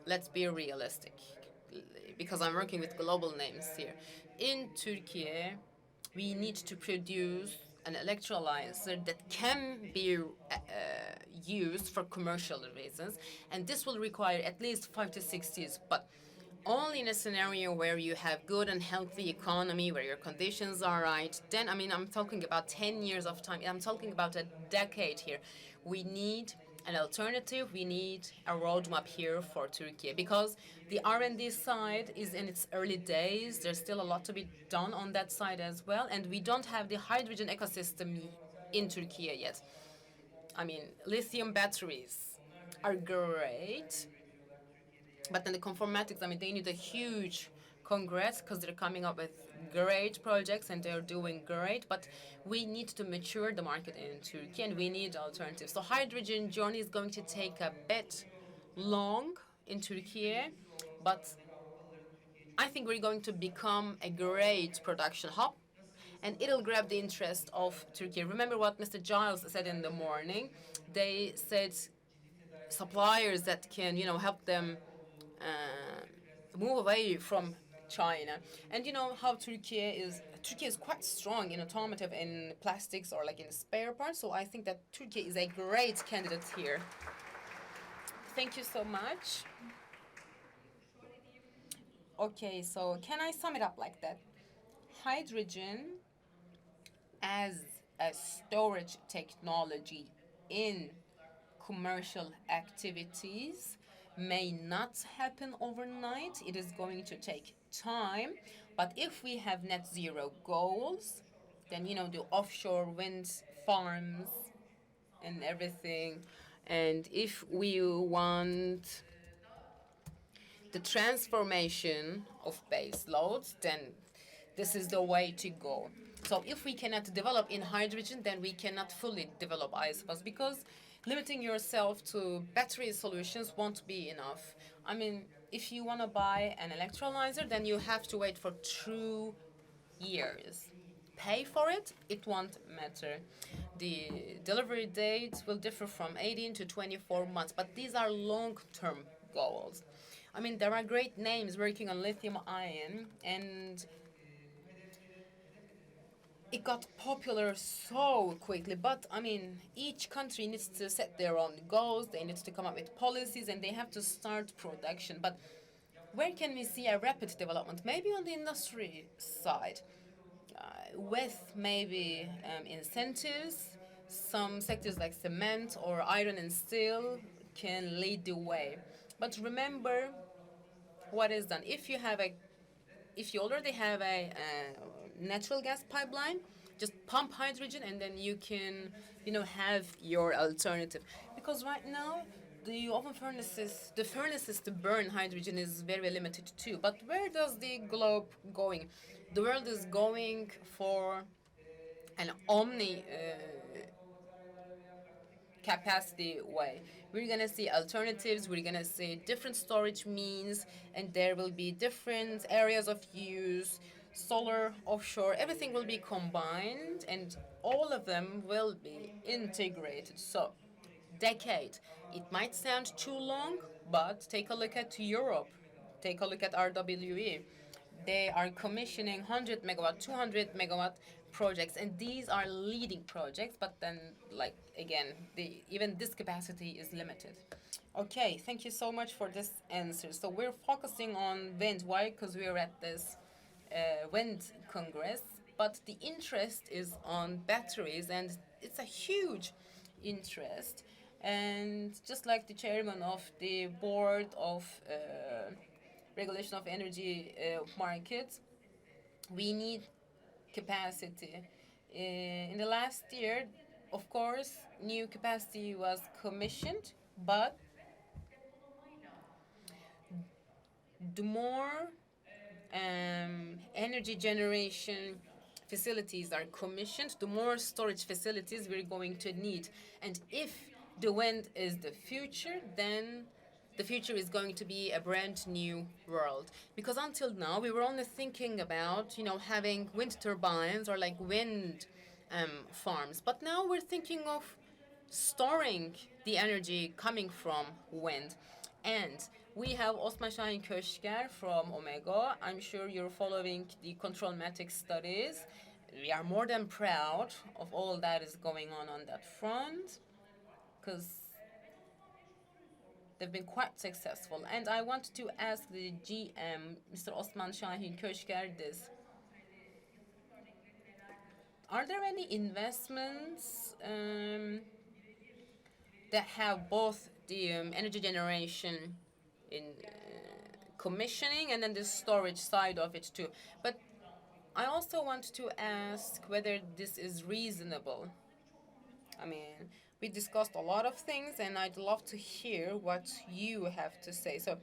Speaker 3: let's be realistic, because I'm working with global names here. In Turkey, we need to produce an electrolyzer that can be used for commercial reasons, and this will require at least 5 to 6 years. But only in a scenario where you have good and healthy economy, where your conditions are right, then, I'm talking about 10 years of time. I'm talking about a decade here. We need an alternative. We need a roadmap here for Turkey, because the R&D side is in its early days. There's still a lot to be done on that side as well, and we don't have the hydrogen ecosystem in Turkey yet. Lithium batteries are great, but then the conformatics, they need a huge Congress, because they're coming up with great projects and they're doing great, but we need to mature the market in Turkey and we need alternatives. So hydrogen journey is going to take a bit long in Turkey, but I think we're going to become a great production hub and it'll grab the interest of Turkey. Remember what Mr. Giles said in the morning? They said suppliers that can, help them move away from China. And you know how Turkey is quite strong in automotive, in plastics, or like in spare parts. So I think that Turkey is a great candidate here. Thank you so much. Okay, so can I sum it up like that? Hydrogen as a storage technology in commercial activities may not happen overnight. It is going to take time. But if we have net zero goals, then the offshore wind farms and everything. And if we want the transformation of base loads, then this is the way to go. So if we cannot develop in hydrogen, then we cannot fully develop, I suppose, because limiting yourself to battery solutions won't be enough. I mean, if you want to buy an electrolyzer, then you have to wait for 2 years. Pay for it, it won't matter. The delivery date will differ from 18 to 24 months, but these are long-term goals. I mean, there are great names working on lithium ion, and it got popular so quickly. But I mean, each country needs to set their own goals, they need to come up with policies, and they have to start production. But where can we see a rapid development? Maybe on the industry side, with maybe incentives. Some sectors like cement or iron and steel can lead the way. But remember what is done. If you already have a natural gas pipeline, just pump hydrogen and then you can, have your alternative. Because right now, the furnaces to burn hydrogen is very limited too. But where does the globe going? The world is going for an omni capacity way. We're gonna see alternatives, we're gonna see different storage means, and there will be different areas of use, solar, offshore, everything will be combined, and all of them will be integrated. So, decade. It might sound too long, but take a look at Europe. Take a look at RWE. They are commissioning 100 megawatt, 200 megawatt projects, and these are leading projects, but then, like, again, even this capacity is limited. Okay, thank you so much for this answer. So we're focusing on wind. Why? Because we're at this wind congress, but the interest is on batteries, and it's a huge interest. And just like the chairman of the board of regulation of energy markets, we need capacity. In the last year, of course, new capacity was commissioned, but the more energy generation facilities are commissioned, the more storage facilities we're going to need. And if the wind is the future, then the future is going to be a brand new world. Because until now, we were only thinking about, having wind turbines or like wind farms. But now we're thinking of storing the energy coming from wind. And we have Osman Şahin Köşker from Omega. I'm sure you're following the Controlmatic studies. We are more than proud of all that is going on that front, because they've been quite successful. And I want to ask the GM, Mr. Osman Şahin Köşker, this. Are there any investments that have both the energy generation in commissioning and then the storage side of it too? But I also want to ask whether this is reasonable. I mean, we discussed a lot of things, and I'd love to hear what you have to say. So,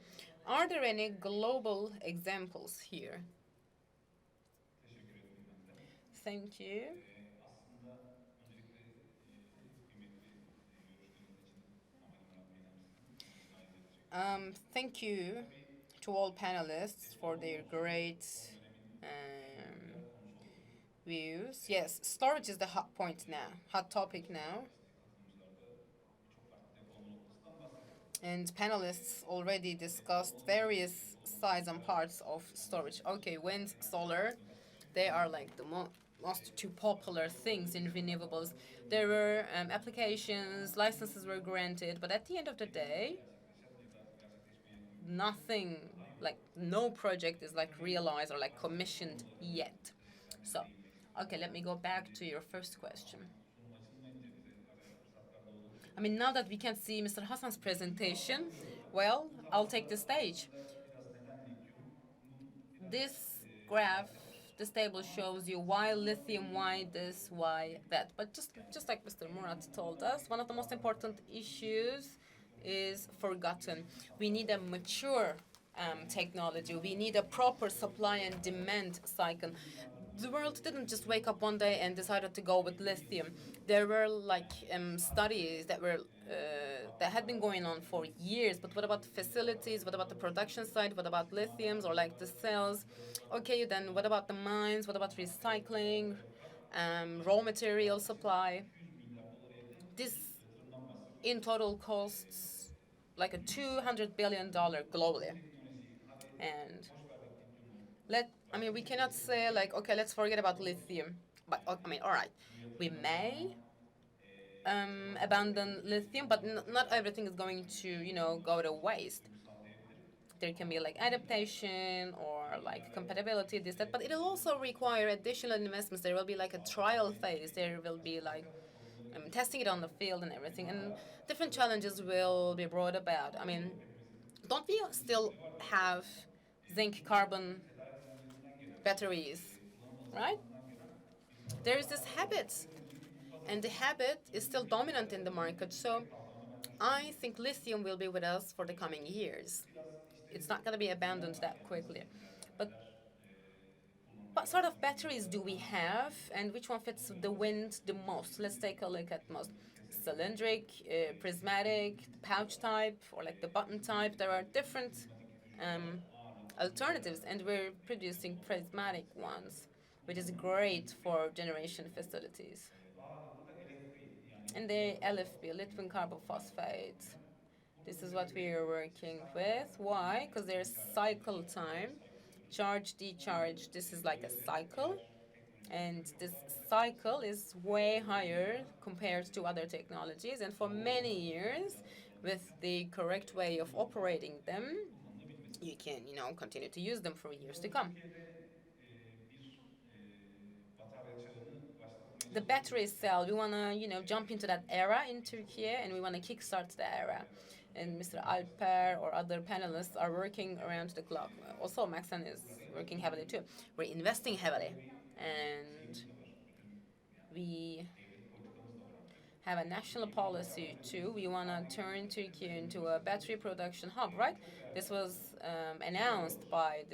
Speaker 3: Are there any global examples here? Thank you. Thank you to all panelists for their great um, views. Yes, storage is the hot point now, hot topic now. And panelists already discussed various sides and parts of storage. Okay, wind, solar, they are like the most two popular things in renewables. There were applications, licenses were granted, but at the end of the day, nothing, like no project is like realized or like commissioned yet. So, okay, let me go back to your first question. I mean, now that we can see Mr. Hassan's presentation, well, I'll take the stage. This graph, this table shows you why lithium, why this, why that. But just like Mr. Murat told us, one of the most important issues is forgotten. We need a mature technology. We need a proper supply and demand cycle. The world didn't just wake up one day and decided to go with lithium. There were like studies that had been going on for years. But what about the facilities? What about the production side? What about lithiums or like the cells? Okay, then what about the mines? What about recycling, raw material supply? This in total costs like a $200 billion globally. And I mean, we cannot say like, okay, let's forget about lithium. But I mean, all right, we may abandon lithium, but not everything is going to, go to waste. There can be like adaptation or like compatibility, this, that, but it'll also require additional investments. There will be like a trial phase. There will be like testing it on the field and everything, and different challenges will be brought about. I mean, don't we still have zinc carbon batteries, right? There is this habit, and the habit is still dominant in the market. So I think lithium will be with us for the coming years. It's not going to be abandoned that quickly. But what sort of batteries do we have, and which one fits the wind the most? Let's take a look at most. Cylindric, prismatic, pouch type, or like the button type. There are different alternatives, and we're producing prismatic ones, which is great for generation facilities. And the LFP, lithium carbon phosphate. This is what we are working with. Why? Because there's cycle time, charge, decharge. This is like a cycle. And this cycle is way higher compared to other technologies. And for many years, with the correct way of operating them, you can, continue to use them for years to come. The battery cell, we want to, jump into that era in Turkey, and we want to kickstart the era. And Mr. Alper or other panelists are working around the clock. Also, Maxen is working heavily too. We're investing heavily, and we have a national policy too. We want to turn Turkey into a battery production hub, right? This was announced by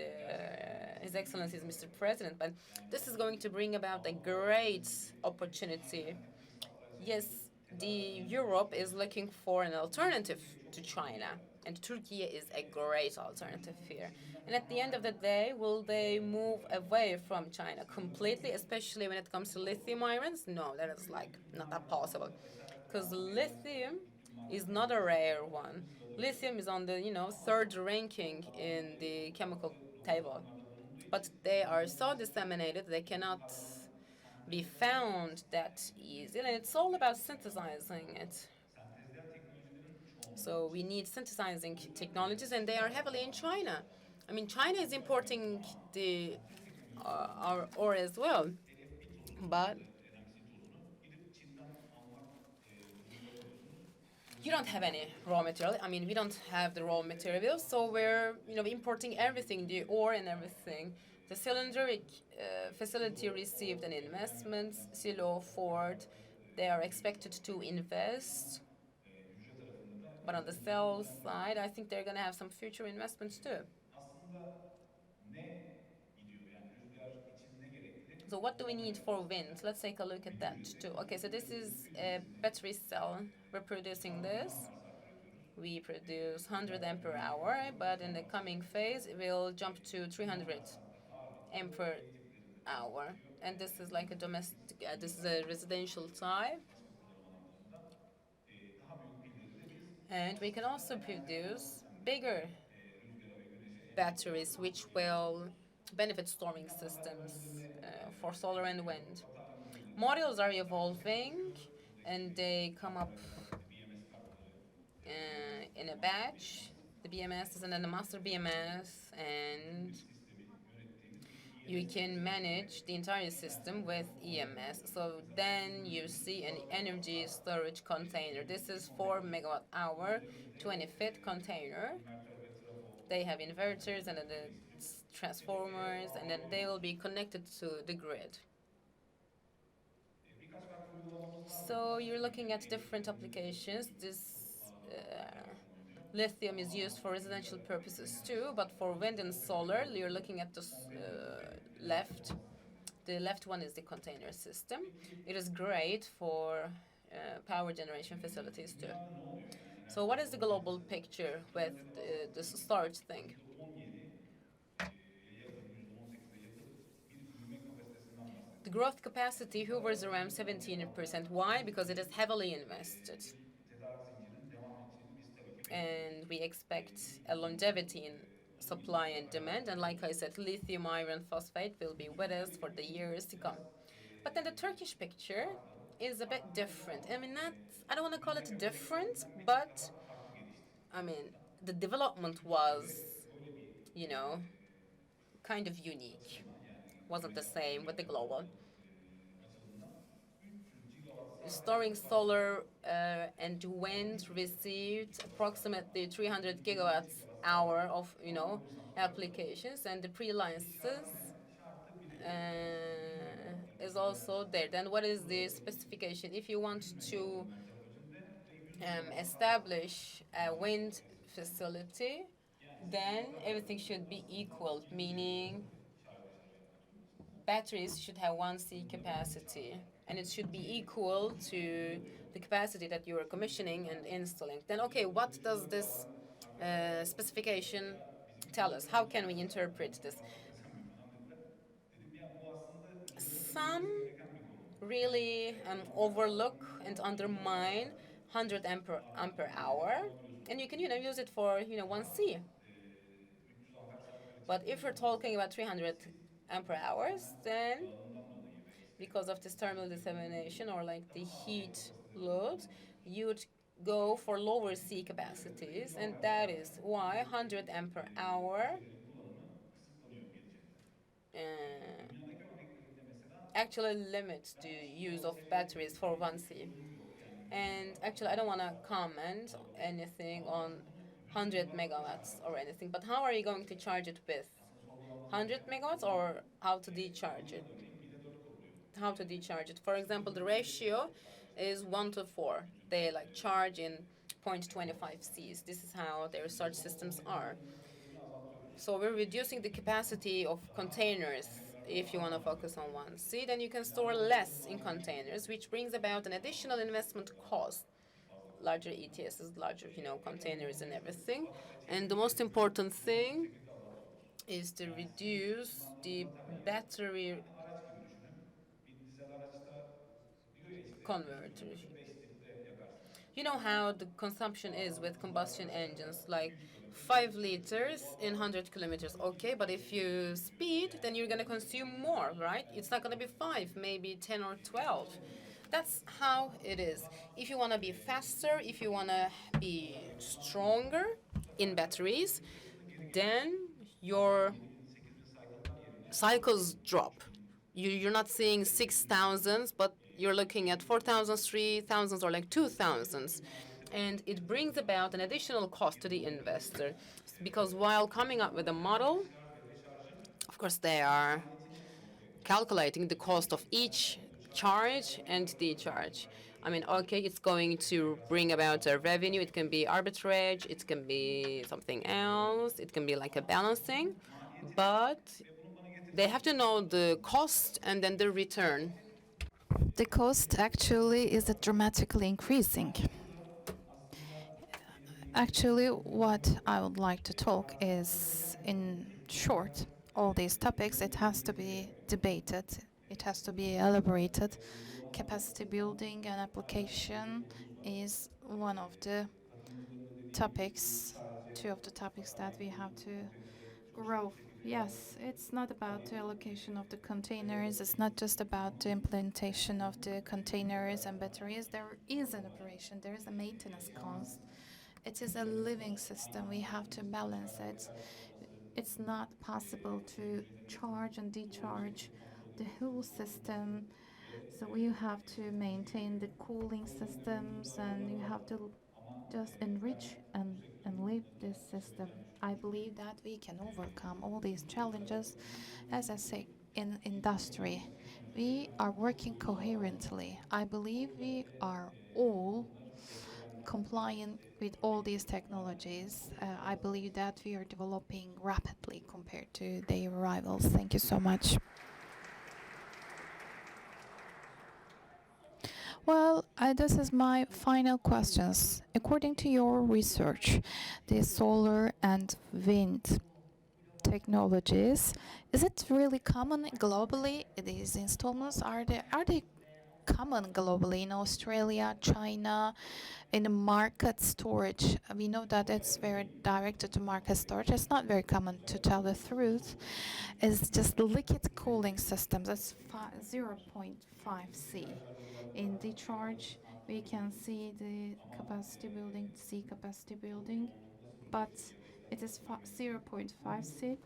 Speaker 3: His Excellency Mr. President, but this is going to bring about a great opportunity. Yes, Europe is looking for an alternative to China, and Turkey is a great alternative here. And at the end of the day, will they move away from China completely, especially when it comes to lithium ions? No, that is like not that possible, because lithium is not a rare one. Lithium is on the third ranking in the chemical table, but they are so disseminated they cannot be found that easy, and it's all about synthesizing it. So we need synthesizing technologies, and they are heavily in China. I mean, China is importing our ore as well, but you don't have any raw material. I mean, we don't have the raw materials, so we're importing everything, the ore and everything. The cylindric facility received an investment. Silo, Ford, they are expected to invest. But on the cell side, I think they're going to have some future investments too. So what do we need for wind? Let's take a look at that too. Okay, so this is a battery cell. We're producing this. We produce 100 ampere hour, but in the coming phase, it will jump to 300 ampere hour. And this is like a domestic, this is a residential type. And we can also produce bigger batteries, which will benefit storming systems for solar and wind. Models are evolving, and they come up in a batch. The BMS is and then the master BMS, and you can manage the entire system with EMS. So then you see an energy storage container. This is 4 megawatt hour, 20-foot container. They have inverters and then the transformers, and then they will be connected to the grid. So you're looking at different applications. This lithium is used for residential purposes too, but for wind and solar, you're looking at the left. The left one is the container system. It is great for power generation facilities too. So what is the global picture with the storage thing? The growth capacity hovers around 17%. Why? Because it is heavily invested. And we expect a longevity in supply and demand. And like I said, lithium iron phosphate will be with us for the years to come. But then the Turkish picture is a bit different. I mean, I don't want to call it different, but I mean, the development was, kind of unique. Wasn't the same with the global. Storing solar and wind received approximately 300 gigawatts hour of applications, and the pre-licenses is also there. Then what is the specification? If you want to establish a wind facility, then everything should be equal, meaning batteries should have 1C capacity, and it should be equal to the capacity that you are commissioning and installing. Then, okay, what does this specification tell us? How can we interpret this? Some really overlook and undermine 100 ampere hour, and you can use it for 1C. But if we're talking about 300 ampere hours, then because of this thermal dissemination or like the heat load, you would go for lower C capacities, and that is why 100 ampere hour actually limits the use of batteries for 1C. And actually, I don't want to comment anything on 100 megawatts or anything, but how are you going to charge it with? 100 megawatts, or how to decharge it? How to decharge it? For example, the ratio is 1:4. They charge in 0.25 Cs. This is how their storage systems are. So we're reducing the capacity of containers. If you want to focus on 1C, then you can store less in containers, which brings about an additional investment cost. Larger ETSs, larger, containers and everything. And the most important thing is to reduce the battery converter. You know how the consumption is with combustion engines, like 5 liters in 100 kilometers. Okay, but if you speed, then you're going to consume more, right? It's not going to be 5, maybe 10 or 12. That's how it is. If you want to be faster, if you want to be stronger in batteries, then your cycles drop. You're not seeing 6,000s, but you're looking at 4,000s, 3,000s, or 2,000s. And it brings about an additional cost to the investor, because while coming up with a model, of course, they are calculating the cost of each charge and decharge. I mean, okay, it's going to bring about a revenue. It can be arbitrage. It can be something else. It can be like a balancing. But they have to know the cost and then the return.
Speaker 2: The cost actually is dramatically increasing. Actually, what I would like to talk is, in short, all these topics, it has to be debated, it has to be elaborated. Capacity building and application is one of the topics, two of the topics that we have to grow. Yes, it's not about the allocation of the containers, it's not just about the implementation of the containers and batteries. There is an operation, there is a maintenance cost. It is a living system. We have to balance it. It's not possible to charge and decharge the whole system. So you have to maintain the cooling systems and you have to just enrich and live this system. I believe that we can overcome all these challenges. As I say, in industry, we are working coherently. I believe we are all compliant with all these technologies. I believe that we are developing rapidly compared to their rivals. Thank you so much. Well, this is my final questions. According to your research, the solar and wind technologies, is it really common globally? These installments, are they common globally in Australia, China, in the market storage? We know that it's very directed to market storage. It's not very common, to tell the truth. It's just liquid cooling systems. That's 0.5 C. In discharge, we can see the capacity building, C capacity building, but it is 0.5 C,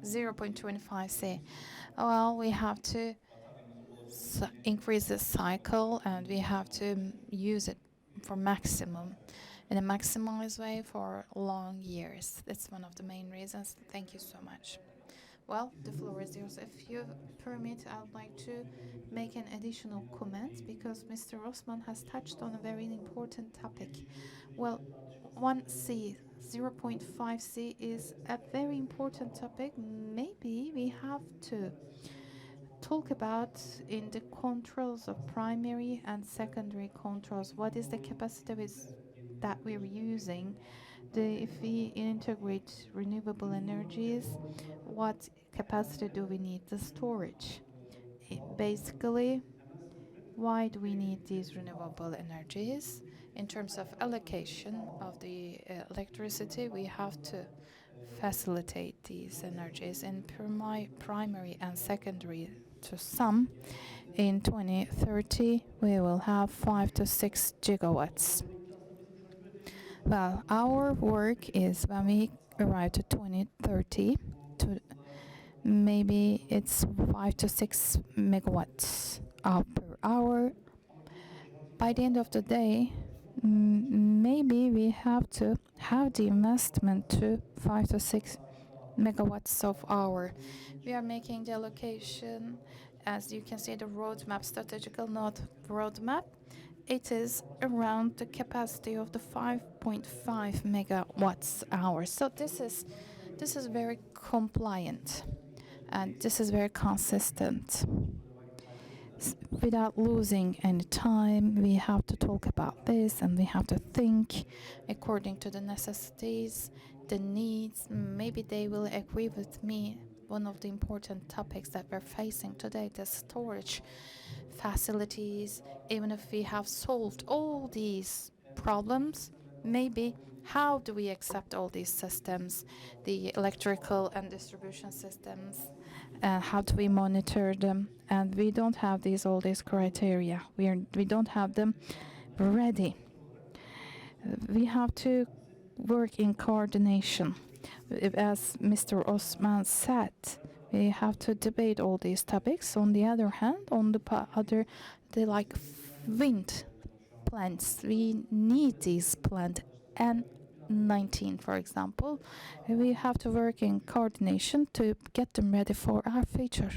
Speaker 2: 0.25 C. Well, we have to increase the cycle and we have to use it for maximum, in a maximized way for long years. That's one of the main reasons. Thank you so much. Well, the floor is yours. If you permit, I would like to make an additional comment because Mr. Osman has touched on a very important topic. Well, 1C, 0.5C is a very important topic. Maybe we have to talk about in the controls of primary and secondary controls. What is the capacity that we're using? If we integrate renewable energies, what capacity do we need? The storage. Basically, why do we need these renewable energies? In terms of allocation of the electricity, we have to facilitate these energies in primary and secondary to some. In 2030, we will have 5 to 6 gigawatts. Well, our work is when we arrive to 2030, to maybe it's 5 to 6 megawatts per hour. By the end of the day, maybe we have to have the investment to 5 to 6 megawatts of hour. We are making the allocation, as you can see, the roadmap, strategical node roadmap. It is around the capacity of the 5.5 megawatts hour. So this is very compliant and this is very consistent. Without losing any time, we have to talk about this and we have to think according to the necessities, the needs. Maybe they will agree with me. One of the important topics that we're facing today, the storage facilities. Even if we have solved all these problems, maybe how do we accept all these systems, the electrical and distribution systems, and how do we monitor them? And we don't have all these criteria. We don't have them ready. We have to work in coordination. As Mr. Osman said, we have to debate all these topics. On the other hand, on the like wind plants, we need these plants. And 19, for example, we have to work in coordination to get them ready for our future.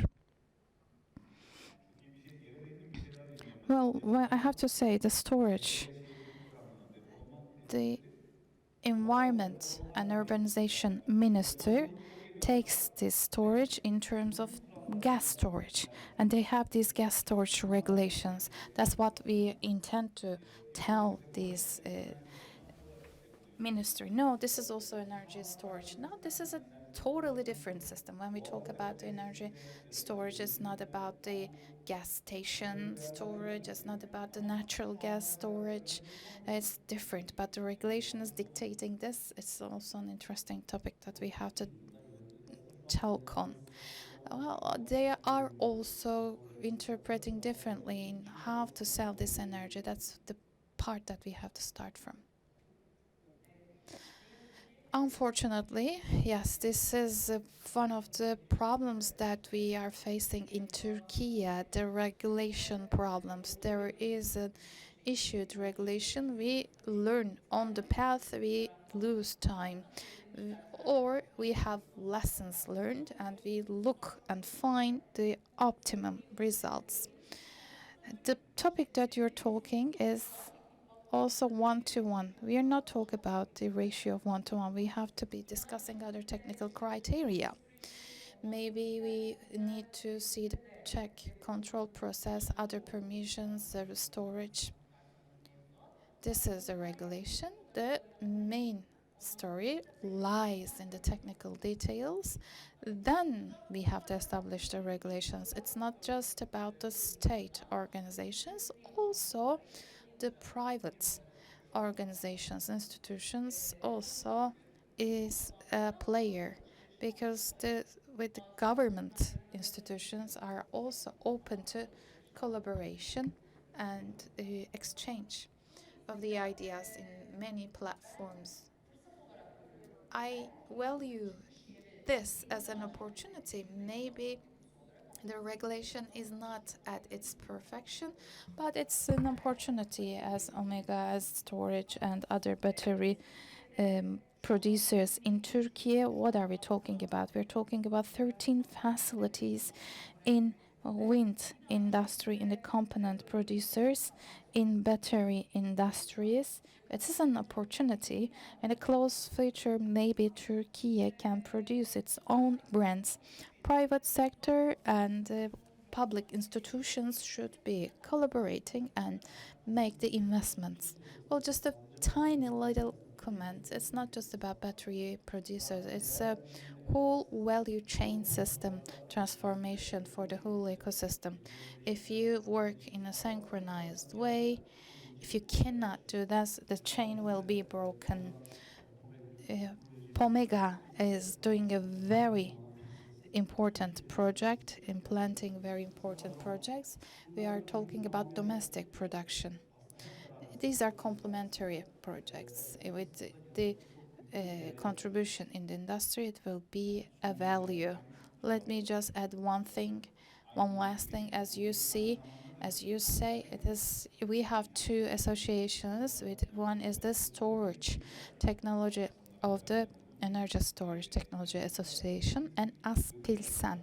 Speaker 2: Well, I have to say the storage, the Environment and Urbanization Minister takes this storage in terms of gas storage, and they have these gas storage regulations. That's what we intend to tell these ministry. No, this is also energy storage. No, this is a totally different system. When we talk about the energy storage, it's not about the gas station storage, it's not about the natural gas storage. It's different, but the regulation is dictating this. It's also an interesting topic that we have to talk on. Well, they are also interpreting differently in how to sell this energy. That's the part that we have to start from. Unfortunately, yes, this is one of the problems that we are facing in Turkey, the regulation problems. There is an issued regulation. We learn on the path, we lose time. Or we have lessons learned and we look and find the optimum results. The topic that you're talking is also 1-to-1. We are not talking about the ratio of 1-to-1. We have to be discussing other technical criteria. Maybe we need to see the check control process, other permissions, the storage. This is the regulation. The main story lies in the technical details. Then we have to establish the regulations. It's not just about the state organizations, also the private organizations, institutions also is a player, because with the government institutions are also open to collaboration and exchange of the ideas in many platforms. I value this as an opportunity. Maybe the regulation is not at its perfection, but it's an opportunity as Omega, as storage and other battery producers in Turkey. What are we talking about? We're talking about 13 facilities in wind industry, in the component producers, in battery industries. It is an opportunity, and a close future maybe Turkey can produce its own brands. Private sector and public institutions should be collaborating and make the investments. Well, just a tiny little comment. It's not just about battery producers. It's a whole value chain system transformation for the whole ecosystem. If you work in a synchronized way, if you cannot do this, the chain will be broken. Pomega is doing a very important project, implanting very important projects. We are talking about domestic production. These are complementary projects. With the contribution in the industry, it will be a value. Let me just add one last thing. As you say, we have two associations. One is the storage technology of the Energy Storage Technology Association and Aspilsen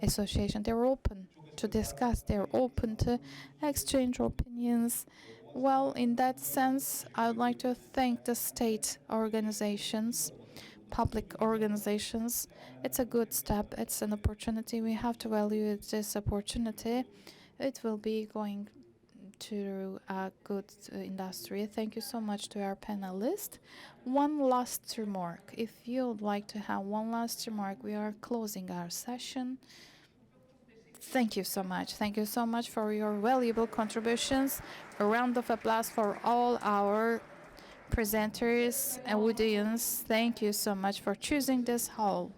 Speaker 2: Association. They're open to discuss. They're open to exchange opinions. Well, in that sense, I would like to thank the state organizations, public organizations. It's a good step. It's an opportunity. We have to value this opportunity. It will be going to a good industry. Thank you so much to our panelists. One last remark. If you would like to have one last remark, we are closing our session. Thank you so much. Thank you so much for your valuable contributions. A round of applause for all our presenters and audience. Thank you so much for choosing this hall.